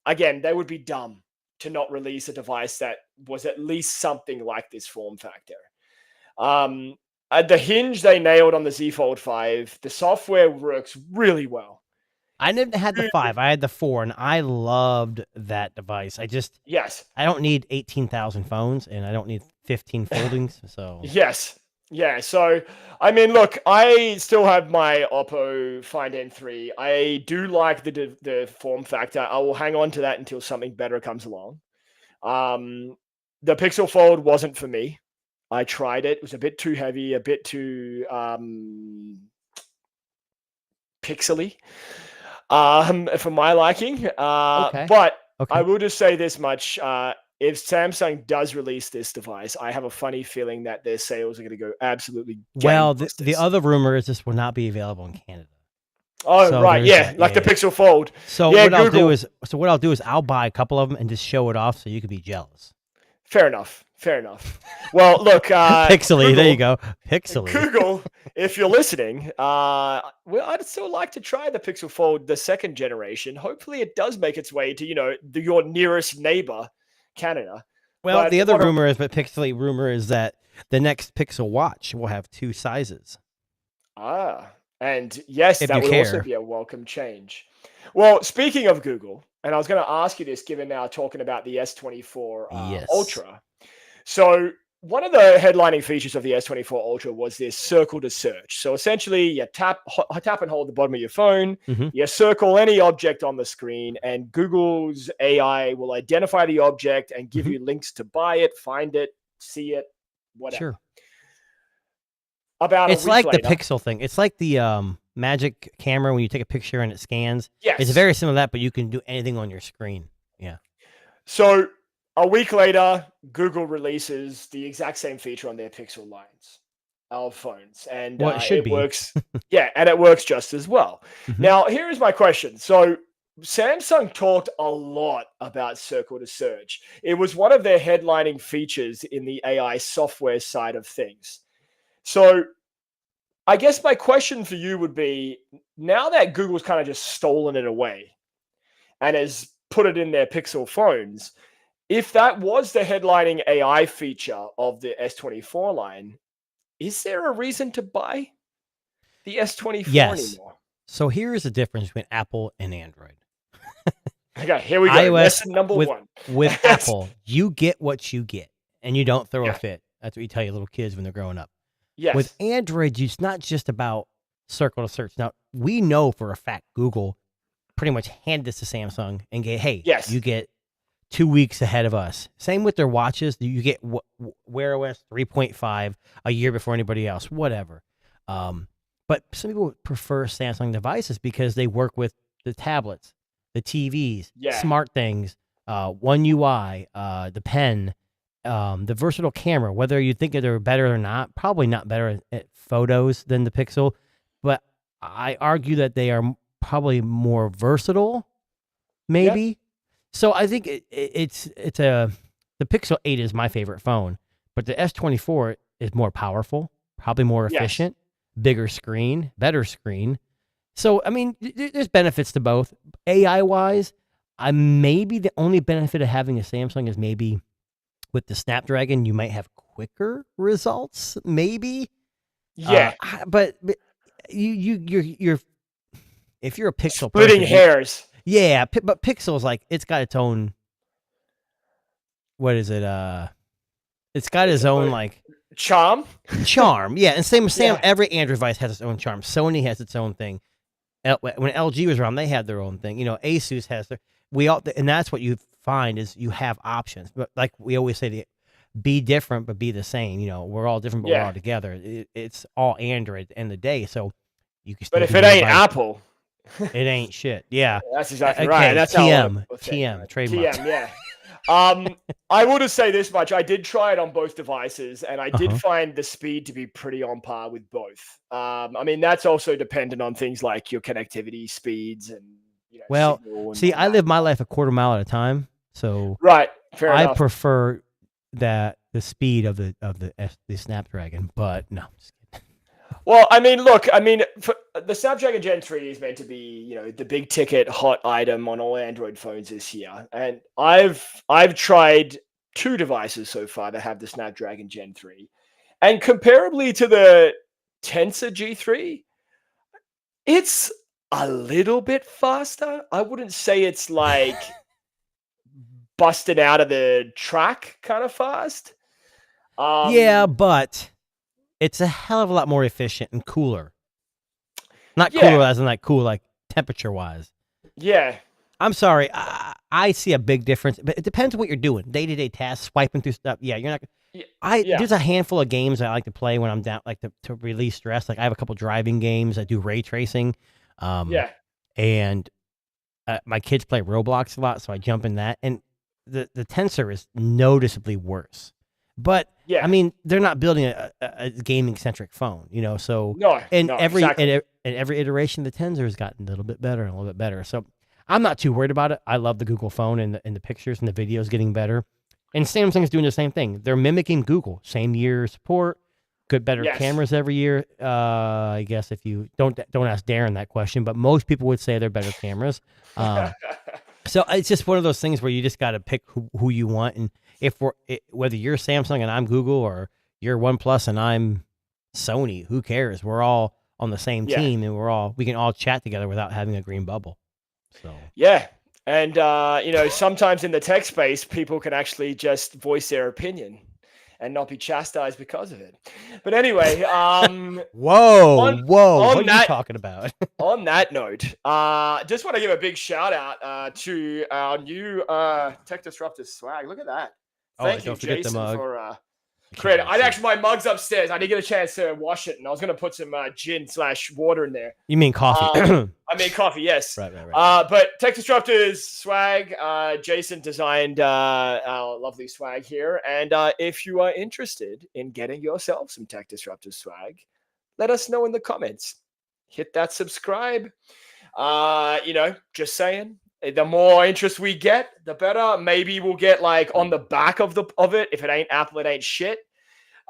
again, they would be dumb to not release a device that was at least something like this form factor. The hinge they nailed on the Z Fold 5, the software works really well. I never had the 5. I had the 4, and I loved that device. I don't need 18,000 phones, and I don't need 15 foldings. So Yeah, so, I mean, look, I still have my Oppo Find N3. I do like the form factor. I will hang on to that until something better comes along. The Pixel Fold wasn't for me. I tried it. It was a bit too heavy, a bit too pixely for my liking. But I will just say this much. If Samsung does release this device, I have a funny feeling that their sales are going to go absolutely well. The other rumor is this will not be available in Canada. Oh, so right, the Pixel Fold. So what I'll do is I'll buy a couple of them and just show it off so you can be jealous. Fair enough. Fair enough. Well, look, Pixely, there you Google- go. Pixely. Google, if you're listening, well, I'd still like to try the Pixel Fold, the second generation. Hopefully, it does make its way to your nearest neighbor, Canada. Well, But the other what a- rumor is that the next Pixel Watch will have 2 sizes. And yes, If that you would also care. be a welcome change. Well, speaking of Google, and I was going to ask you this, given now talking about the S24 Yes. Ultra. So one of the headlining features of the S24 Ultra was this circle to search. So essentially, you tap and hold the bottom of your phone, Mhm. you circle any object on the screen, and Google's AI will identify the object and give Mhm. you links to buy it, find it, see it, whatever. Sure. About It's a week like later, the Pixel thing. It's like the Magic camera when you take a picture and it scans. yes. It's very similar to that, but you can do anything on your screen. So a week later, Google releases the exact same feature on their Pixel lines of phones, and Well, it should be. works. Yeah, and it works just as well. Mhm. Now, here is my question. So Samsung talked a lot about Circle to Search. It was one of their headlining features in the AI software side of things. So I guess my question for you would be, now that Google's kind of just stolen it away and has put it in their Pixel phones, if that was the headlining AI feature of the S24 line, is there a reason to buy the S24 Yes. anymore? So here's the difference between Apple and Android. Okay, here we go. iOS Lesson number with- one. With Apple, you get what you get, and you don't throw Yeah. a fit. That's what you tell your little kids when they're growing up. Yes. With Android, it's not just about circle to search. Now, we know for a fact Google pretty much handed this to Samsung and get, hey, Yes. you get 2 weeks ahead of us. Same with their watches. You get Wear OS 3.5 a year before anybody else, whatever. But some people prefer Samsung devices because they work with the tablets, the TVs, Yeah. smart things, One UI, the pen, the versatile camera. Whether you think they're better or not, probably not better at photos than the Pixel, but I argue that they are probably more versatile, maybe. So I think the Pixel 8 is my favorite phone, but the S24 is more powerful, probably more Yes. efficient, bigger screen, better screen. So I mean, there's benefits to both. AI wise, maybe the only benefit of having a Samsung is maybe with the Snapdragon, you might have quicker results, maybe. Yeah. But you're if you're a Pixel Splitting person, hairs. yeah, but Pixel's like it's got its own. What is it? It's got its own like Charm. charm. Yeah, and same with Sam. Yeah. Every Android device has its own charm. Sony has its own thing. When LG was around, they had their own thing. Asus has their. And that's what you find is you have options. But like we always say, be different but be the same. We're all different but we're Yeah. all together. It's all Android at the end of the day. So you can. But still if do it your ain't device. Apple, it ain't shit. Yeah. that's exactly Okay, right. That's how a lot of TM, people think, TM, right? trademark. TM, yeah. I will just say this much. I did try it on both devices, and I did Uh-huh. find the speed to be pretty on par with both. I mean, that's also dependent on things like your connectivity speeds and Well, signal and See, I whatnot. live my life a quarter mile at a time, so Right, fair I enough. prefer the speed of the Snapdragon. But no, just kidding. Well, I mean, look, for the Snapdragon Gen 3 is meant to be, the big ticket hot item on all Android phones this year. And I've tried 2 devices so far that have the Snapdragon Gen 3. And comparably to the Tensor G3, it's a little bit faster. I wouldn't say it's like busted out of the track kind of fast. Yeah, but it's a hell of a lot more efficient and cooler. Not Yeah. cooler as in like cool, like temperature wise. Yeah. I'm sorry, I see a big difference, but it depends on what you're doing. Day-to-day tasks, swiping through stuff. Yeah, you're not. Yeah. There's a handful of games I like to play when I'm down, like to release stress. Like I have a couple driving games. I do ray tracing. Yeah. And my kids play Roblox a lot, so I jump in that. And the Tensor is noticeably worse. But Yeah. I mean, they're not building a gaming centric phone, So No. and no, every exactly. and every iteration, the Tensor has gotten a little bit better and a little bit better. So I'm not too worried about it. I love the Google phone and the pictures and the videos getting better. And Samsung's doing the same thing. They're mimicking Google. Same year support, better Yes. cameras every year. I guess if you don't ask Darren that question, but most people would say they're better cameras. So it's just one of those things where you just got to pick who you want. And whether you're Samsung and I'm Google, or you're OnePlus and I'm Sony, who cares? We're all on the same team, and we can all chat together without having a green bubble. So yeah. And, sometimes in the tech space, people can actually just voice their opinion and not be chastised because of it. But anyway, whoa, on what are you that- talking about? on that note, just want to give a big shout out to our new Tech Disruptors swag. Look at that. Thank you, don't forget the Jason, mug. for credit. My mug's upstairs. I didn't get a chance to wash it, and I was going to put some gin/water in there. You mean coffee? I made coffee, yes. Right. But Tech Disruptors swag, Jason designed our lovely swag here. And if you are interested in getting yourself some Tech Disruptors swag, let us know in the comments. Hit that subscribe. Just saying. The more interest we get, the better. Maybe we'll get like on the back of it. If it ain't Apple, it ain't shit.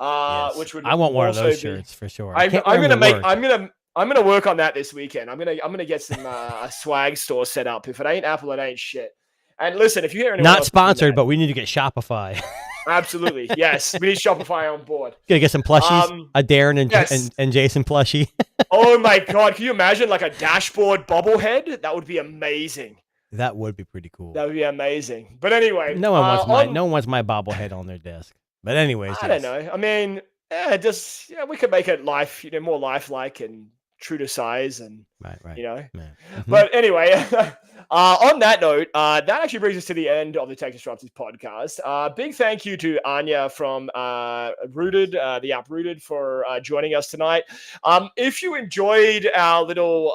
Yes. Which would I want one of also those be- shirts for sure. I'm gonna work on that this weekend. I'm gonna get some a swag store set up. If it ain't Apple, it ain't shit. And listen, if you hear anyone Not else do sponsored, that- but we need to get Shopify. absolutely, yes, we need Shopify on board. Gotta get some plushies. A Darren and, yes. and Jason plushie. Oh my god, can you imagine like a dashboard bobblehead? That would be amazing. That would be pretty cool. That would be amazing. But anyway, No one wants my bobblehead on their desk. But anyways, I don't know. I mean, we could make it more lifelike and true to size, and Right. Yeah. Mhm. But anyway, on that note, that actually brings us to the end of the Tech Disruptors podcast. Big thank you to Anya from Rooted, the app Rooted, for joining us tonight. If you enjoyed our little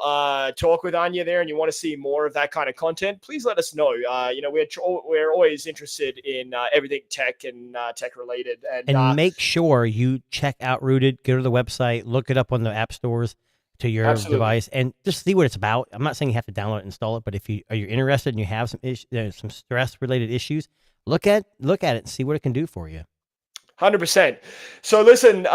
talk with Anya there and you want to see more of that kind of content, please let us know. We're always interested in everything tech and tech related. And make sure you check out Rooted. Go to the website, look it up on the app stores to your Absolutely. device, and just see what it's about. I'm not saying you have to download it and install it, but if you're interested and you have some stress related issues, look at it and see what it can do for you. 100%. So listen,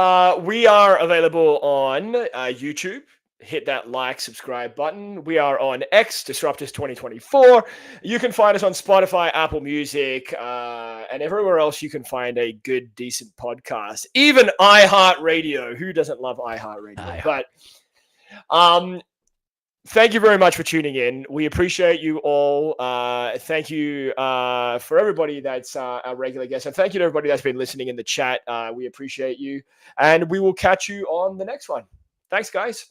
we are available on YouTube. Hit that like, subscribe button. We are on X, Disruptors 2024. You can find us on Spotify, Apple Music, and everywhere else you can find a good, decent podcast. Even iHeartRadio. Who doesn't love iHeartRadio? But thank you very much for tuning in. We appreciate you all. Thank you for everybody that's our regular guest. And thank you to everybody that's been listening in the chat. We appreciate you. And we will catch you on the next one. Thanks, guys.